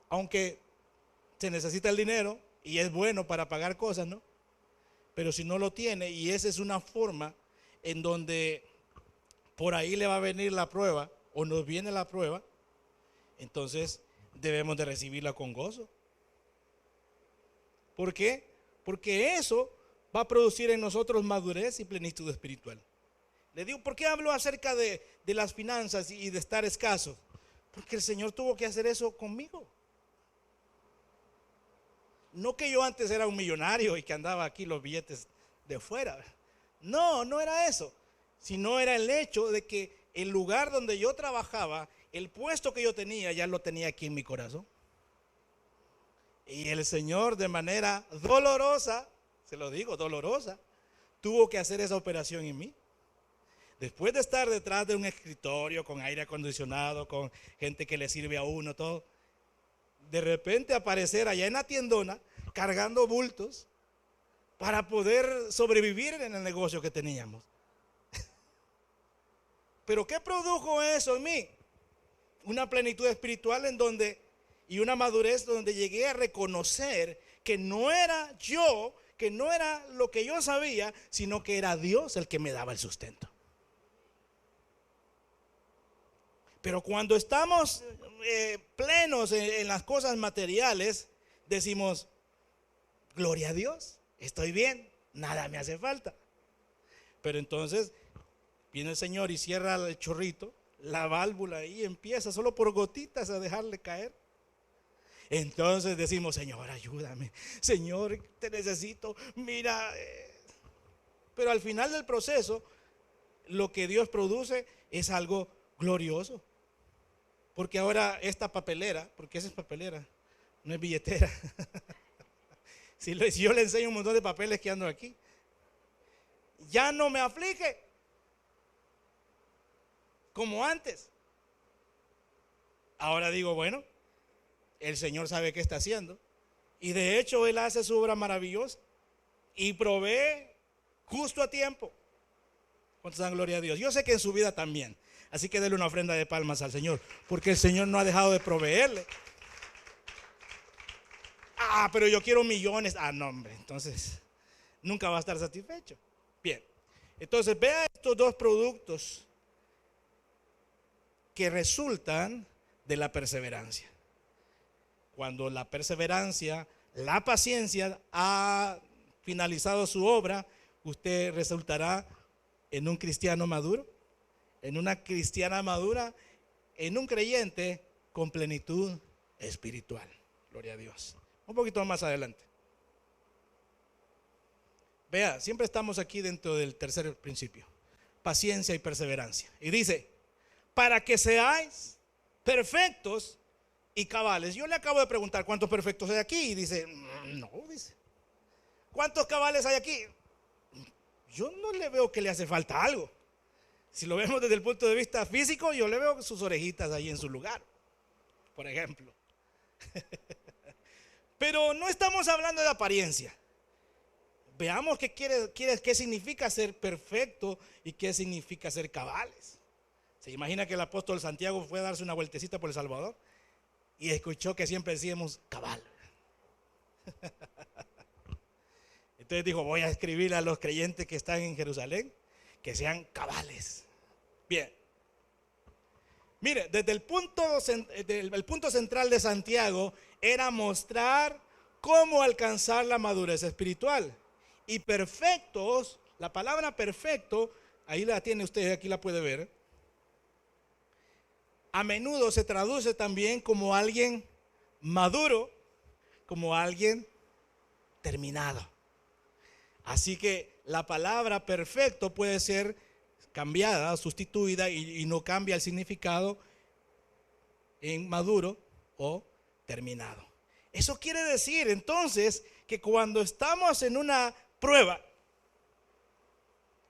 Aunque se necesita el dinero y es bueno para pagar cosas, ¿no? Pero si no lo tiene, y esa es una forma en donde por ahí le va a venir la prueba o nos viene la prueba, entonces debemos de recibirla con gozo. ¿Por qué? Porque eso va a producir en nosotros madurez y plenitud espiritual. Le digo, ¿por qué hablo acerca de las finanzas y de estar escaso? Porque el Señor tuvo que hacer eso conmigo. No que yo antes era un millonario y que andaba aquí los billetes de fuera. No, no era eso. Sino era el hecho de que el lugar donde yo trabajaba, el puesto que yo tenía, ya lo tenía aquí en mi corazón. Y el Señor, de manera dolorosa, se lo digo, dolorosa, tuvo que hacer esa operación en mí. Después de estar detrás de un escritorio con aire acondicionado, con gente que le sirve a uno, todo, de repente aparecer allá en la tiendona cargando bultos para poder sobrevivir en el negocio que teníamos. Pero ¿qué produjo eso en mí? Una plenitud espiritual en donde, y una madurez donde llegué a reconocer que no era yo, que no era lo que yo sabía, sino que era Dios el que me daba el sustento. Pero cuando estamos plenos en las cosas materiales, decimos, gloria a Dios, estoy bien, nada me hace falta. Pero entonces viene el Señor y cierra el chorrito, la válvula, y empieza solo por gotitas a dejarle caer. Entonces decimos, Señor, ayúdame, Señor, te necesito, mira. Pero al final del proceso, lo que Dios produce es algo glorioso. Porque ahora esta papelera, porque esa es papelera, no es billetera. Si yo le enseño un montón de papeles que ando aquí, ya no me aflige como antes. Ahora digo, bueno, el Señor sabe qué está haciendo. Y de hecho Él hace su obra maravillosa y provee justo a tiempo. ¿Cuántos dan gloria a Dios? Yo sé que en su vida también. Así que déle una ofrenda de palmas al Señor, porque el Señor no ha dejado de proveerle. Pero yo quiero millones. No, hombre, entonces nunca va a estar satisfecho. Bien, entonces vea estos dos productos que resultan de la perseverancia. Cuando la perseverancia, la paciencia ha finalizado su obra, usted resultará en un cristiano maduro, en una cristiana madura, en un creyente con plenitud espiritual. Gloria a Dios. Un poquito más adelante. Vea, siempre estamos aquí dentro del tercer principio: paciencia y perseverancia. Y dice, para que seáis perfectos y cabales. Yo le acabo de preguntar cuántos perfectos hay aquí y dice, no, dice. ¿Cuántos cabales hay aquí? Yo no le veo que le hace falta algo. Si lo vemos desde el punto de vista físico, yo le veo sus orejitas ahí en su lugar, por ejemplo. Pero no estamos hablando de apariencia. Veamos qué significa ser perfecto y qué significa ser cabales. ¿Se imagina que el apóstol Santiago fue a darse una vueltecita por El Salvador y escuchó que siempre decíamos cabal? Entonces dijo, voy a escribir a los creyentes que están en Jerusalén que sean cabales. Bien. Mire, desde el punto central de Santiago era mostrar cómo alcanzar la madurez espiritual. Y perfectos, la palabra perfecto, ahí la tiene usted, aquí la puede ver. A menudo se traduce también como alguien maduro, como alguien terminado. Así que la palabra perfecto puede ser cambiada, sustituida y no cambia el significado en maduro o terminado. Eso quiere decir entonces que cuando estamos en una prueba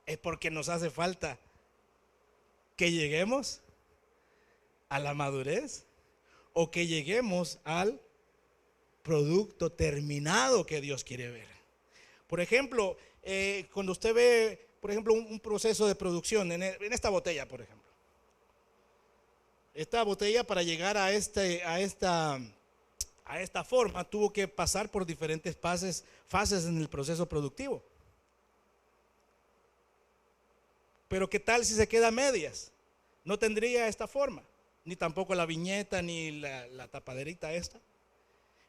es porque nos hace falta que lleguemos a la madurez o que lleguemos al producto terminado que Dios quiere ver. Por ejemplo, cuando usted ve, por ejemplo, un proceso de producción en esta botella, por ejemplo. Esta botella, para llegar a esta forma, tuvo que pasar por diferentes fases en el proceso productivo. Pero ¿qué tal si se queda a medias? No tendría esta forma, ni tampoco la viñeta, ni la tapaderita esta.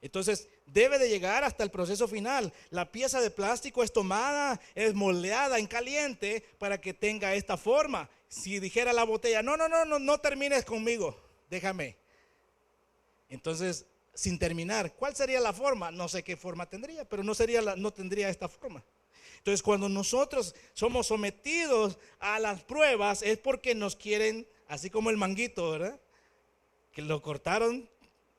Entonces debe de llegar hasta el proceso final. La pieza de plástico es tomada, es moldeada en caliente para que tenga esta forma. Si dijera la botella, no termines conmigo, déjame. Entonces, sin terminar, ¿cuál sería la forma? No sé qué forma tendría, pero no tendría esta forma. Entonces, cuando nosotros somos sometidos a las pruebas es porque nos quieren, así como el manguito, ¿verdad? Que lo cortaron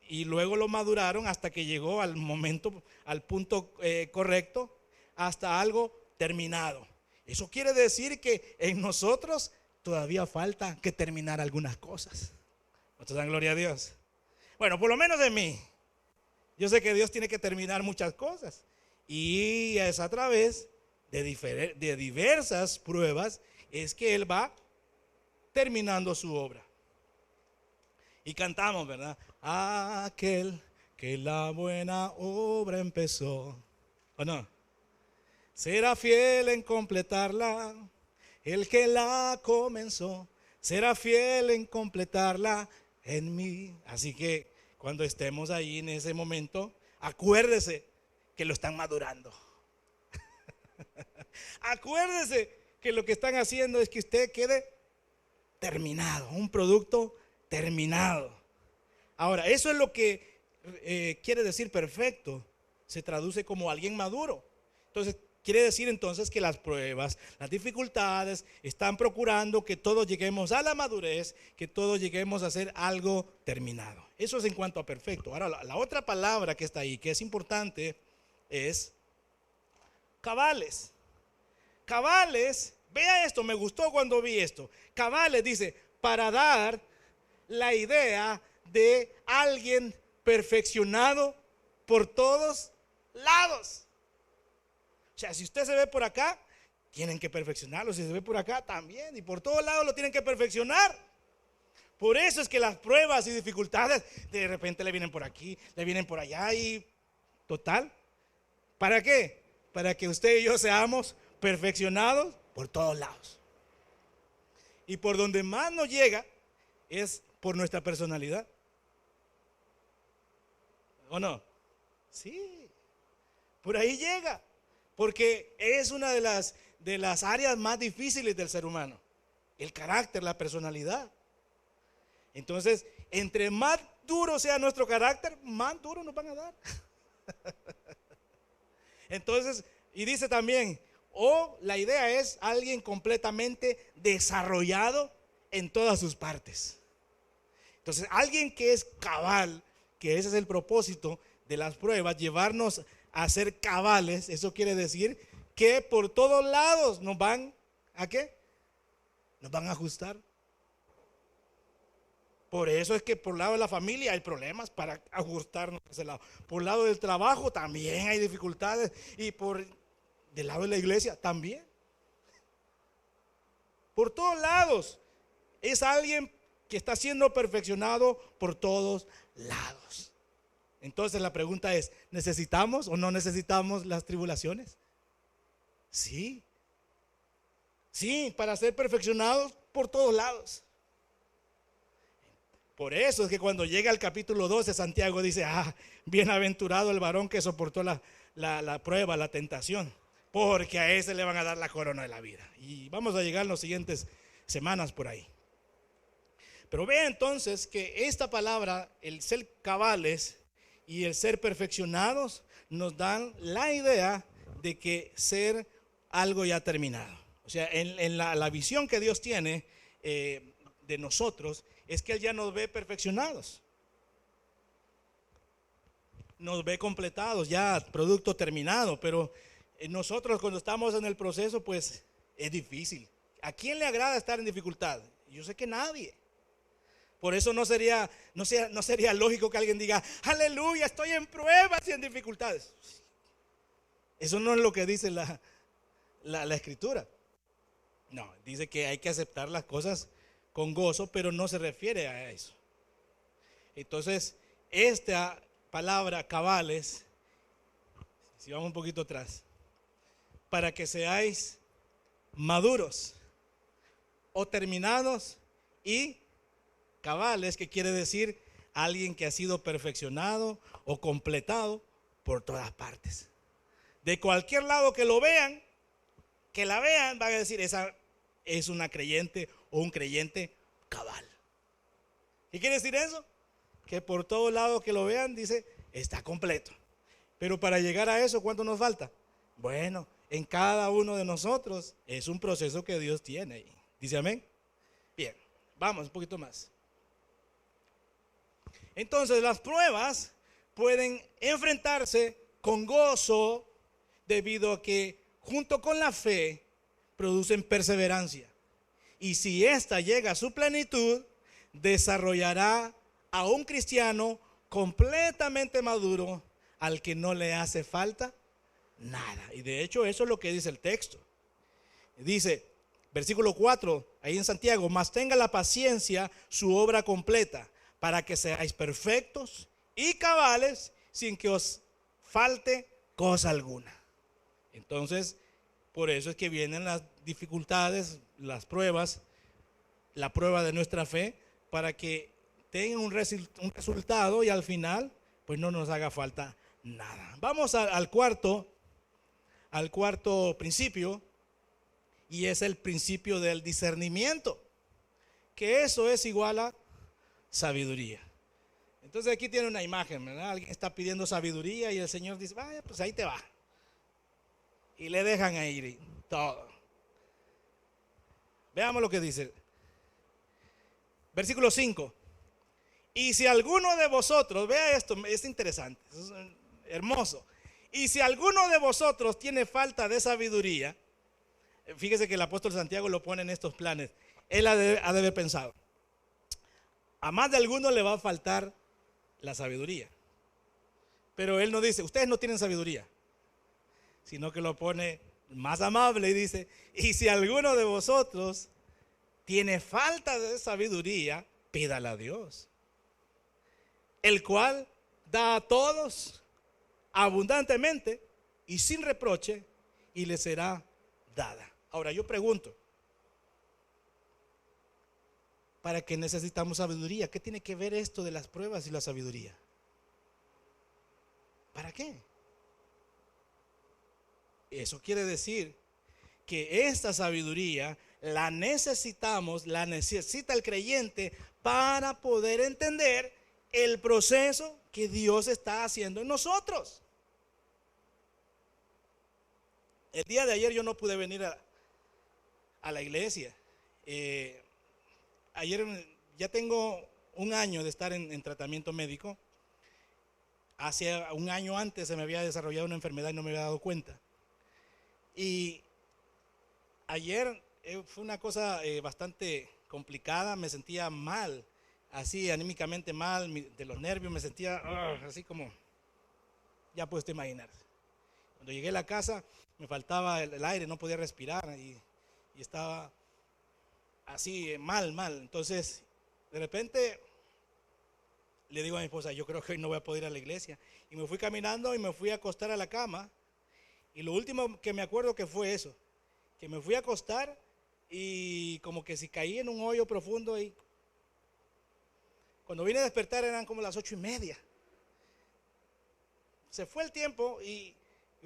y luego lo maduraron hasta que llegó al momento, al punto correcto, hasta algo terminado. Eso quiere decir que en nosotros todavía falta que terminar algunas cosas. ¿Cuántos dan gloria a Dios? Bueno, por lo menos de mí. Yo sé que Dios tiene que terminar muchas cosas y es a través de diversas pruebas es que Él va terminando su obra. Y cantamos, ¿verdad? Aquel que la buena obra empezó, ¿o no? Será fiel en completarla. El que la comenzó será fiel en completarla en mí. Así que cuando estemos ahí en ese momento, acuérdese que lo están madurando. Acuérdese que lo que están haciendo es que usted quede terminado, un producto terminado. Ahora, eso es lo que quiere decir perfecto. Se traduce como alguien maduro. Entonces, quiere decir entonces que las pruebas, las dificultades están procurando que todos lleguemos a la madurez, que todos lleguemos a hacer algo terminado. Eso es en cuanto a perfecto. Ahora, la otra palabra que está ahí, que es importante, es cabales. Cabales, vea esto, me gustó cuando vi esto. Cabales dice, para dar la idea de alguien perfeccionado por todos lados. O sea, si usted se ve por acá, tienen que perfeccionarlo. Si se ve por acá, también. Y por todos lados lo tienen que perfeccionar. Por eso es que las pruebas y dificultades de repente le vienen por aquí, le vienen por allá y total. ¿Para qué? Para que usted y yo seamos perfeccionados por todos lados. Y por donde más nos llega es por nuestra personalidad. ¿O no? Sí, por ahí llega, porque es una de las áreas más difíciles del ser humano, el carácter, la personalidad. Entonces, entre más duro sea nuestro carácter, más duro nos van a dar. Entonces, y dice también, la idea es alguien completamente desarrollado en todas sus partes. Entonces, alguien que es cabal, que ese es el propósito de las pruebas, llevarnos a ser cabales. Eso quiere decir que por todos lados nos van ¿a qué? Nos van a ajustar. Por eso es que por el lado de la familia hay problemas para ajustarnos a ese lado. Por el lado del trabajo también hay dificultades. Y del lado de la iglesia también. Por todos lados es alguien que está siendo perfeccionado por todos lados. Entonces la pregunta es, ¿necesitamos o no necesitamos las tribulaciones? Sí. Sí, para ser perfeccionados por todos lados. Por eso es que cuando llega al capítulo 12, Santiago dice, bienaventurado el varón que soportó la prueba, la tentación, porque a ese le van a dar la corona de la vida. Y vamos a llegar en las siguientes semanas por ahí. Pero vea entonces que esta palabra, el ser cabales y el ser perfeccionados, nos dan la idea de que ser algo ya terminado. O sea, en la visión que Dios tiene de nosotros, es que Él ya nos ve perfeccionados. Nos ve completados, ya producto terminado. Pero nosotros cuando estamos en el proceso, pues es difícil. ¿A quién le agrada estar en dificultad? Yo sé que nadie. Por eso no sería lógico que alguien diga, aleluya, estoy en pruebas y en dificultades. Eso no es lo que dice la escritura. No, dice que hay que aceptar las cosas con gozo, pero no se refiere a eso. Entonces, esta palabra cabales, si vamos un poquito atrás, para que seáis maduros o terminados y cabales, que quiere decir alguien que ha sido perfeccionado o completado por todas partes. De cualquier lado que lo vean, que la vean, van a decir, esa es una creyente o un creyente cabal. ¿Qué quiere decir eso? Que por todos lados que lo vean, dice, está completo. Pero para llegar a eso, ¿cuánto nos falta? Bueno, en cada uno de nosotros es un proceso que Dios tiene ahí. ¿Dice amén? Bien, vamos un poquito más. Entonces las pruebas pueden enfrentarse con gozo debido a que junto con la fe producen perseverancia. Y si ésta llega a su plenitud, desarrollará a un cristiano completamente maduro al que no le hace falta nada. Y de hecho eso es lo que dice el texto. Dice, versículo 4, ahí en Santiago, mas tenga la paciencia su obra completa, para que seáis perfectos y cabales sin que os falte cosa alguna. Entonces, por eso es que vienen las dificultades, las pruebas, la prueba de nuestra fe, para que tengan un resultado y al final, pues no nos haga falta nada. Vamos al cuarto principio, y es el principio del discernimiento, que eso es igual a sabiduría. Entonces aquí tiene una imagen, ¿verdad? Alguien está pidiendo sabiduría y el Señor dice, vaya, pues ahí te va. Y le dejan a ir todo. Veamos lo que dice. Versículo 5. Y si alguno de vosotros, vea esto, es interesante, es hermoso. Y si alguno de vosotros tiene falta de sabiduría, fíjese que el apóstol Santiago lo pone en estos planes. Él ha de haber pensado, a más de alguno le va a faltar la sabiduría. Pero él no dice, ustedes no tienen sabiduría, sino que lo pone más amable y dice, y si alguno de vosotros tiene falta de sabiduría, pídala a Dios, el cual da a todos abundantemente y sin reproche, y le será dada. Ahora yo pregunto, ¿Para qué necesitamos sabiduría? ¿Qué tiene que ver esto de las pruebas y la sabiduría? ¿Para qué? Eso quiere decir que esta sabiduría la necesitamos, la necesita el creyente para poder entender el proceso que Dios está haciendo en nosotros. El día de ayer yo no pude venir a la iglesia. Ayer ya tengo un año de estar en tratamiento médico. Hace un año antes se me había desarrollado una enfermedad y no me había dado cuenta. Y ayer fue una cosa bastante complicada, me sentía mal, así anímicamente mal, de los nervios me sentía así como, ya puedes imaginar. Cuando llegué a la casa me faltaba el aire, no podía respirar y estaba así mal. Entonces de repente le digo a mi esposa, yo creo que hoy no voy a poder ir a la iglesia. Y me fui caminando y me fui a acostar a la cama. Y lo último que me acuerdo que fue eso, que me fui a acostar y como que si caí en un hoyo profundo y cuando vine a despertar eran como las 8:30. Se fue el tiempo y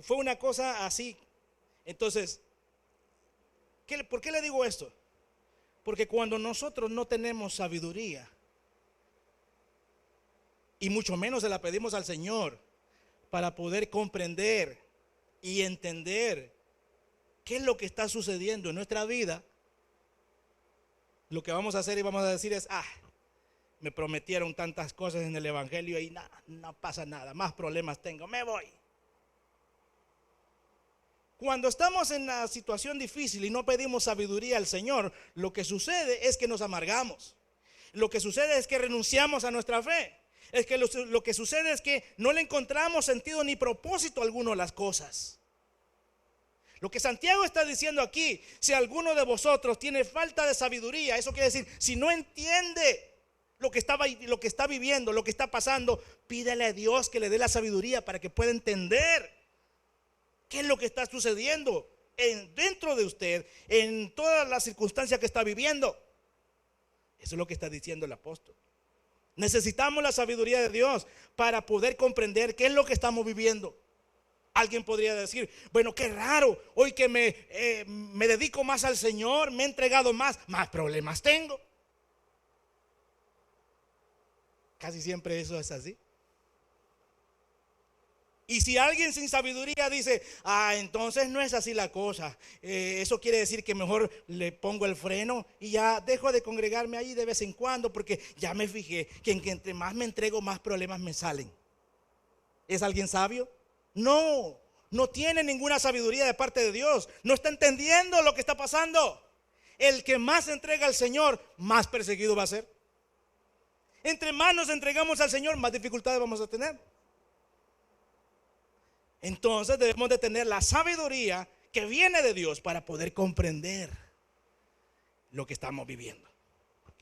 fue una cosa así. Entonces, ¿por qué le digo esto? Porque cuando nosotros no tenemos sabiduría, y mucho menos se la pedimos al Señor para poder comprender y entender qué es lo que está sucediendo en nuestra vida, lo que vamos a hacer y vamos a decir es, me prometieron tantas cosas en el evangelio y no pasa nada, más problemas tengo, me voy. Cuando estamos en una situación difícil y no pedimos sabiduría al Señor, lo que sucede es que nos amargamos. Lo que sucede es que renunciamos a nuestra fe. Es que lo que sucede es que no le encontramos sentido ni propósito alguno a las cosas. Lo que Santiago está diciendo aquí, si alguno de vosotros tiene falta de sabiduría, eso quiere decir, si no entiende lo que está viviendo, lo que está pasando, pídele a Dios que le dé la sabiduría para que pueda entender qué es lo que está sucediendo dentro de usted, en todas las circunstancias que está viviendo. Eso es lo que está diciendo el apóstol. Necesitamos la sabiduría de Dios para poder comprender qué es lo que estamos viviendo. Alguien podría decir, bueno, qué raro, hoy que me dedico más al Señor, me he entregado más problemas tengo. Casi siempre eso es así. Y si alguien sin sabiduría dice, entonces no es así la cosa, eso quiere decir que mejor le pongo el freno y ya dejo de congregarme ahí de vez en cuando, porque ya me fijé que entre más me entrego, más problemas me salen. ¿Es alguien sabio? No tiene ninguna sabiduría de parte de Dios, no está entendiendo lo que está pasando. El que más se entrega al Señor, más perseguido va a ser. Entre más nos entregamos al Señor, más dificultades vamos a tener. Entonces debemos de tener la sabiduría que viene de Dios para poder comprender lo que estamos viviendo,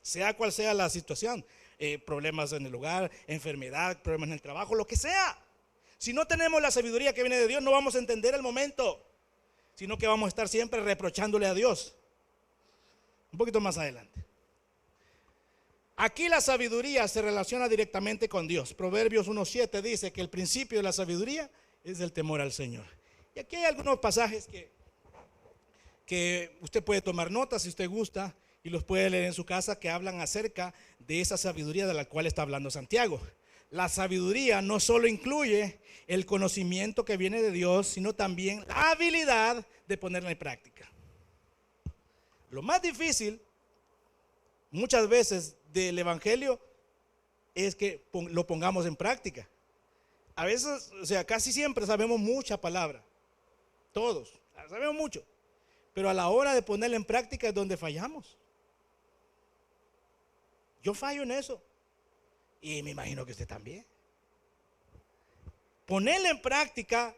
sea cual sea la situación, problemas en el hogar, enfermedad, problemas en el trabajo, lo que sea. Si no tenemos la sabiduría que viene de Dios, no vamos a entender el momento, sino que vamos a estar siempre reprochándole a Dios. Un poquito más adelante. Aquí la sabiduría se relaciona directamente con Dios. Proverbios 1:7 dice que el principio de la sabiduría es el temor al Señor. Y aquí hay algunos pasajes que usted puede tomar notas si usted gusta y los puede leer en su casa, que hablan acerca de esa sabiduría de la cual está hablando Santiago. La sabiduría no solo incluye el conocimiento que viene de Dios, sino también la habilidad de ponerla en práctica. Lo más difícil muchas veces del evangelio es que lo pongamos en práctica. A veces, casi siempre sabemos mucha palabra, todos, sabemos mucho, pero a la hora de ponerla en práctica es donde fallamos. Yo fallo en eso y me imagino que usted también. Ponerla en práctica,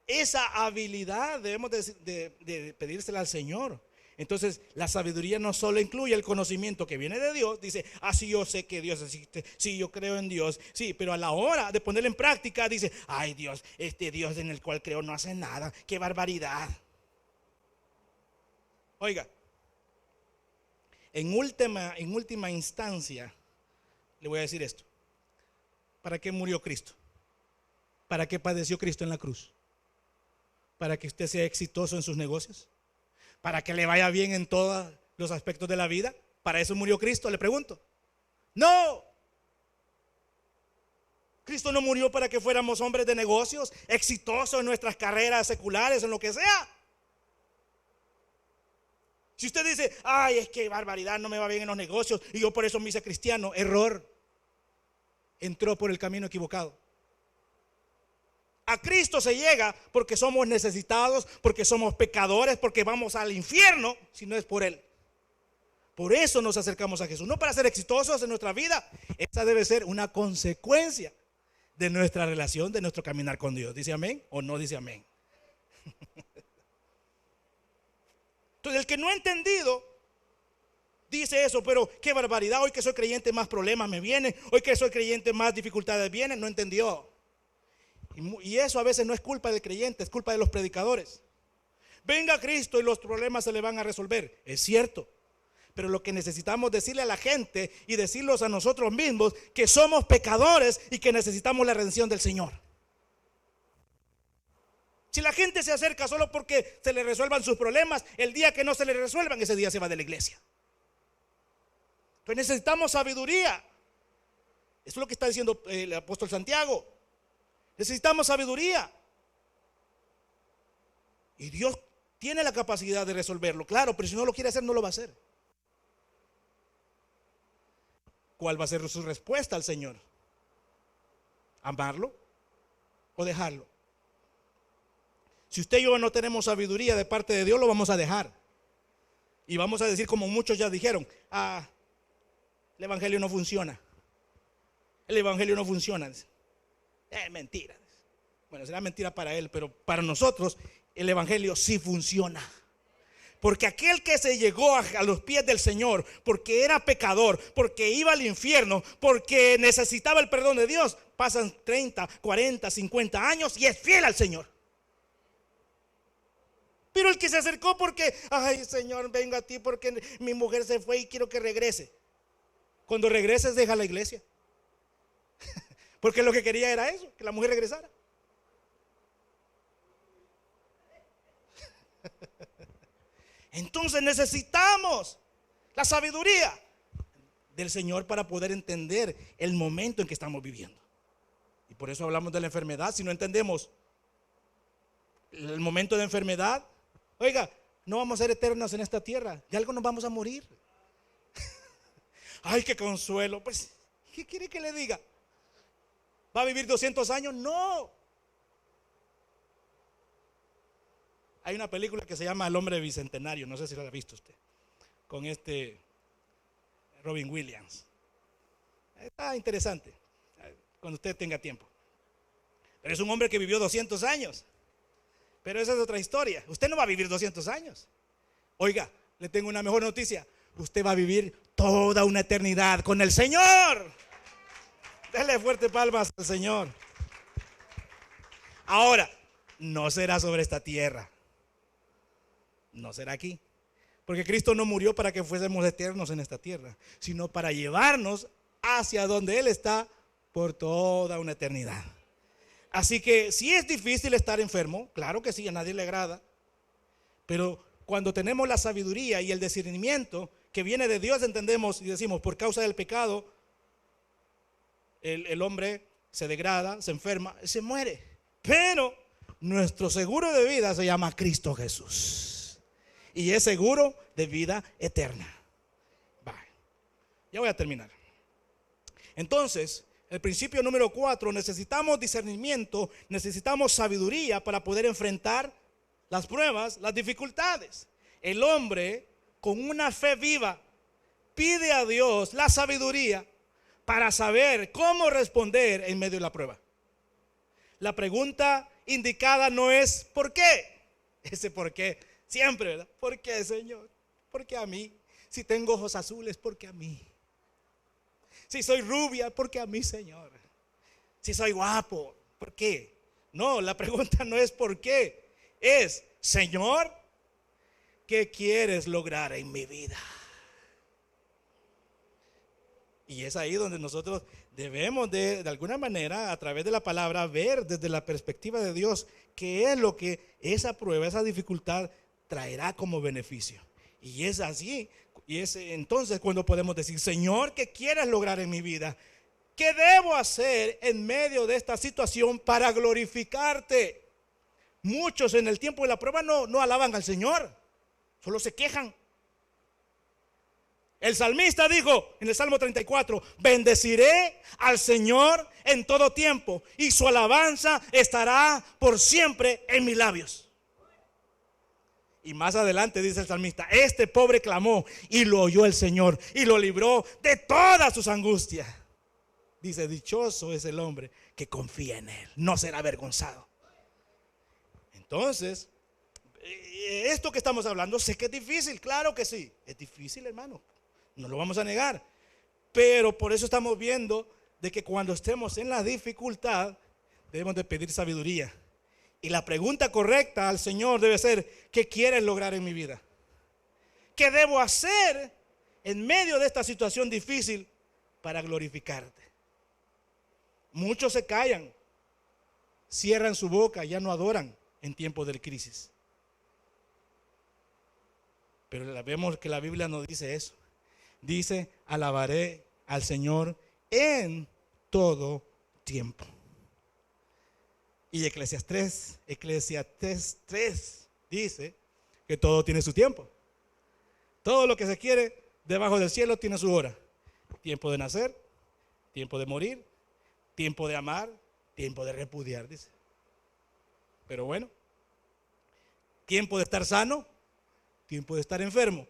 esa habilidad debemos de pedírsela al Señor. Entonces la sabiduría no solo incluye el conocimiento que viene de Dios. Dice, sí, yo sé que Dios existe, sí, yo creo en Dios, sí, pero a la hora de ponerlo en práctica dice, ay Dios, este Dios en el cual creo no hace nada, qué barbaridad. Oiga, En última instancia, le voy a decir esto. ¿Para qué murió Cristo? ¿Para qué padeció Cristo en la cruz? ¿Para que usted sea exitoso en sus negocios? ¿Para que le vaya bien en todos los aspectos de la vida? ¿Para eso murió Cristo? Le pregunto. No. Cristo no murió para que fuéramos hombres de negocios, exitosos en nuestras carreras seculares, en lo que sea. Si usted dice, ay, es que barbaridad, no me va bien en los negocios y yo por eso me hice cristiano, error. Entró por el camino equivocado. A Cristo se llega porque somos necesitados, porque somos pecadores, porque vamos al infierno si no es por Él. Por eso nos acercamos a Jesús, no para ser exitosos en nuestra vida. Esa debe ser una consecuencia de nuestra relación, de nuestro caminar con Dios. ¿Dice amén o no dice amén? Entonces el que no ha entendido dice eso, pero qué barbaridad, hoy que soy creyente más problemas me vienen, hoy que soy creyente más dificultades vienen, no entendió. Y eso a veces no es culpa del creyente, es culpa de los predicadores. Venga Cristo y los problemas se le van a resolver, es cierto. Pero lo que necesitamos decirle a la gente y decirlos a nosotros mismos, que somos pecadores y que necesitamos la redención del Señor. Si la gente se acerca solo porque se le resuelvan sus problemas, el día que no se le resuelvan, ese día se va de la iglesia. Entonces necesitamos sabiduría. Eso es lo que está diciendo el apóstol Santiago. Necesitamos sabiduría. Y Dios tiene la capacidad de resolverlo, claro, pero si no lo quiere hacer, no lo va a hacer. ¿Cuál va a ser su respuesta al Señor? ¿Amarlo o dejarlo? Si usted y yo no tenemos sabiduría de parte de Dios, lo vamos a dejar. Y vamos a decir como muchos ya dijeron, el evangelio no funciona. El evangelio no funciona. Mentira. Bueno, será mentira para él, pero para nosotros el evangelio sí funciona. Porque aquel que se llegó a los pies del Señor, porque era pecador, porque iba al infierno, porque necesitaba el perdón de Dios, pasan 30, 40, 50 años y es fiel al Señor. Pero el que se acercó porque, ay Señor, vengo a ti porque mi mujer se fue y quiero que regrese. Cuando regreses, deja la iglesia. Porque lo que quería era eso, que la mujer regresara. Entonces necesitamos la sabiduría del Señor para poder entender el momento en que estamos viviendo. Y por eso hablamos de la enfermedad. Si no entendemos el momento de enfermedad, oiga, no vamos a ser eternos en esta tierra. De algo nos vamos a morir. Ay, qué consuelo. Pues, ¿qué quiere que le diga? ¿Va a vivir 200 años? No. Hay una película que se llama El hombre bicentenario, no sé si la ha visto usted, con Robin Williams. Está interesante, cuando usted tenga tiempo. Pero es un hombre que vivió 200 años. Pero esa es otra historia. Usted no va a vivir 200 años. Oiga, le tengo una mejor noticia. Usted va a vivir toda una eternidad con el Señor. Dele fuerte palmas al Señor. Ahora, no será sobre esta tierra. No será aquí. Porque Cristo no murió para que fuésemos eternos en esta tierra, sino para llevarnos hacia donde Él está por toda una eternidad. Así que si es difícil estar enfermo, claro que sí, a nadie le agrada. Pero cuando tenemos la sabiduría y el discernimiento que viene de Dios, entendemos y decimos, por causa del pecado, el hombre se degrada, se enferma, se muere. Pero nuestro seguro de vida se llama Cristo Jesús. Y es seguro de vida eterna. Ya voy a terminar. Entonces, el principio número 4, necesitamos discernimiento, necesitamos sabiduría para poder enfrentar las pruebas, las dificultades. El hombre con una fe viva pide a Dios la sabiduría para saber cómo responder en medio de la prueba. La pregunta indicada no es ¿por qué? Ese por qué siempre, ¿verdad? ¿Por qué, Señor? ¿Por qué a mí? Si tengo ojos azules, ¿por qué a mí? Si soy rubia, ¿por qué a mí, Señor? Si soy guapo, ¿por qué? No, la pregunta no es ¿por qué? Es, Señor, ¿qué quieres lograr en mi vida? Y es ahí donde nosotros debemos de alguna manera, a través de la palabra, ver desde la perspectiva de Dios qué es lo que esa prueba, esa dificultad traerá como beneficio. Y es así, y es entonces cuando podemos decir: Señor, ¿qué quieres lograr en mi vida? ¿Qué debo hacer en medio de esta situación para glorificarte? Muchos en el tiempo de la prueba no alaban al Señor, solo se quejan. El salmista dijo en el Salmo 34: bendeciré al Señor en todo tiempo, y su alabanza estará por siempre en mis labios. Y más adelante dice el salmista: este pobre clamó y lo oyó el Señor y lo libró de todas sus angustias. Dice: dichoso es el hombre que confía en él, no será avergonzado. Entonces, esto que estamos hablando, sé que es difícil, claro que sí, es difícil, hermano, no lo vamos a negar, pero por eso estamos viendo de que cuando estemos en la dificultad debemos de pedir sabiduría. Y la pregunta correcta al Señor debe ser: ¿qué quieres lograr en mi vida? ¿Qué debo hacer en medio de esta situación difícil para glorificarte? Muchos se callan, cierran su boca, ya no adoran en tiempos de crisis. Pero vemos que la Biblia no dice eso. Dice: alabaré al Señor en todo tiempo. Y Eclesiastés 3 dice que todo tiene su tiempo. Todo lo que se quiere debajo del cielo tiene su hora. Tiempo de nacer, tiempo de morir, tiempo de amar, tiempo de repudiar, dice. Pero bueno, tiempo de estar sano, tiempo de estar enfermo,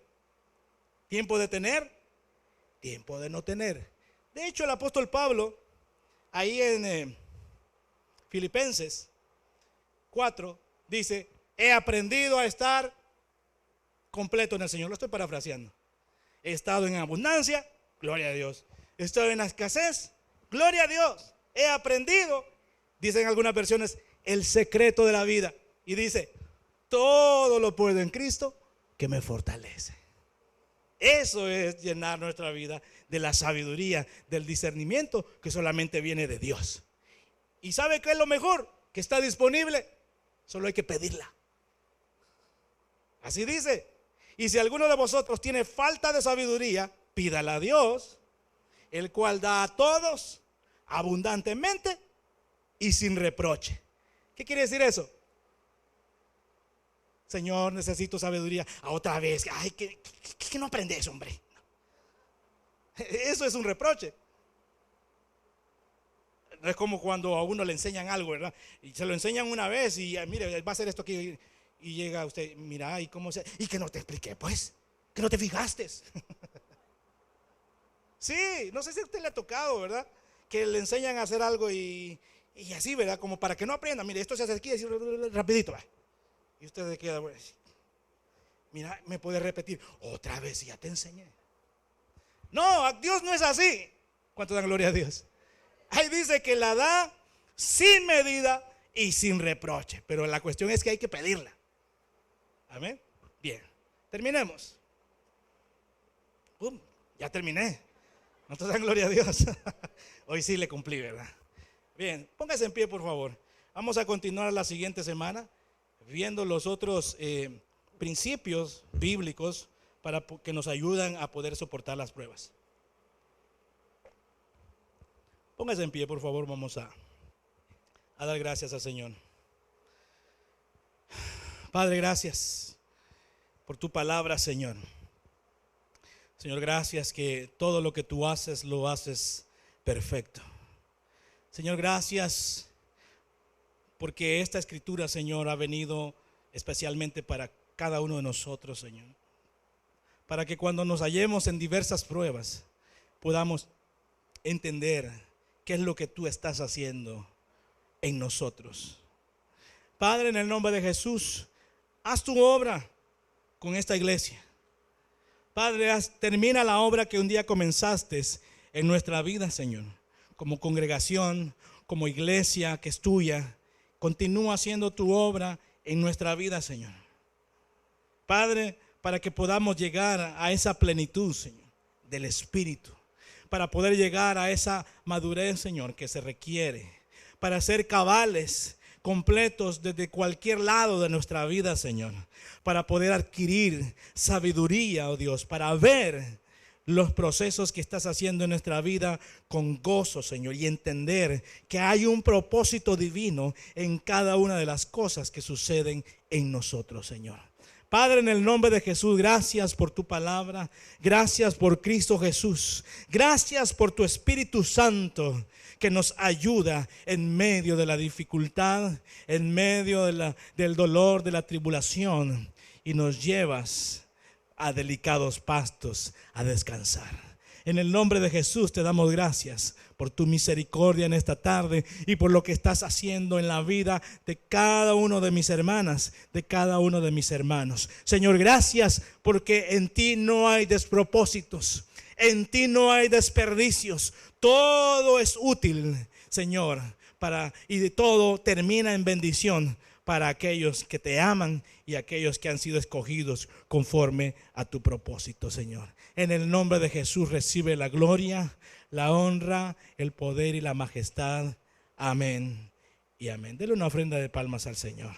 tiempo de tener, tiempo de no tener. De hecho, el apóstol Pablo, ahí en Filipenses 4, dice: he aprendido a estar completo en el Señor. Lo estoy parafraseando. He estado en abundancia, gloria a Dios. He estado en la escasez, gloria a Dios. He aprendido, dicen algunas versiones, el secreto de la vida. Y dice: todo lo puedo en Cristo que me fortalece. Eso es llenar nuestra vida de la sabiduría, del discernimiento que solamente viene de Dios. ¿Y sabe qué es lo mejor? Que está disponible, solo hay que pedirla. Así dice: y si alguno de vosotros tiene falta de sabiduría, pídala a Dios, el cual da a todos abundantemente y sin reproche. ¿Qué quiere decir eso? Señor, necesito sabiduría. Otra vez, ay, que no aprendes, hombre. Eso es un reproche. No es como cuando a uno le enseñan algo, ¿verdad? Y se lo enseñan una vez y mire, va a hacer esto aquí. Y llega usted: mira, ¿y cómo se? Y que no te expliqué, pues, que no te fijaste. Sí, no sé si a usted le ha tocado, ¿verdad? Que le enseñan a hacer algo y así, ¿verdad? Como para que no aprenda. Mire, esto se hace aquí, así, rapidito, ¿va? Y usted se queda: mira, me puede repetir otra vez, y ya te enseñé. No, Dios no es así. ¿Cuánto dan gloria a Dios? Ahí dice que la da sin medida y sin reproche. Pero la cuestión es que hay que pedirla. Amén. Bien, terminemos. Ya terminé. No te dan gloria a Dios. Hoy sí le cumplí, ¿verdad? Bien, póngase en pie, por favor. Vamos a continuar la siguiente semana viendo los otros principios bíblicos para que nos ayudan a poder soportar las pruebas. Póngase en pie, por favor. Vamos a dar gracias al Señor. Padre, gracias por tu palabra, Señor. Señor, gracias que todo lo que tú haces, lo haces perfecto. Señor, gracias porque esta escritura, Señor, ha venido especialmente para cada uno de nosotros, Señor. Para que cuando nos hallemos en diversas pruebas, podamos entender qué es lo que tú estás haciendo en nosotros. Padre, en el nombre de Jesús, haz tu obra con esta iglesia. Padre, termina la obra que un día comenzaste en nuestra vida, Señor. Como congregación, como iglesia que es tuya, continúa haciendo tu obra en nuestra vida, Señor. Padre, para que podamos llegar a esa plenitud, Señor, del Espíritu. para poder llegar a esa madurez, Señor, que se requiere para ser cabales, completos desde cualquier lado de nuestra vida, Señor, para poder adquirir sabiduría, oh Dios, para ver los procesos que estás haciendo en nuestra vida con gozo, Señor, y entender que hay un propósito divino en cada una de las cosas que suceden en nosotros, Señor. Padre, en el nombre de Jesús, gracias por tu palabra, gracias por Cristo Jesús, gracias por tu Espíritu Santo que nos ayuda en medio de la dificultad, en medio del dolor, de la tribulación, y nos llevas a delicados pastos a descansar. En el nombre de Jesús te damos gracias por tu misericordia en esta tarde y por lo que estás haciendo en la vida de cada uno de mis hermanas, de cada uno de mis hermanos. Señor, gracias porque en ti no hay despropósitos, en ti no hay desperdicios. Todo es útil, Señor, y de todo termina en bendición para aquellos que te aman y aquellos que han sido escogidos conforme a tu propósito, Señor. En el nombre de Jesús recibe la gloria, la honra, el poder y la majestad. Amén y amén. Dele una ofrenda de palmas al Señor.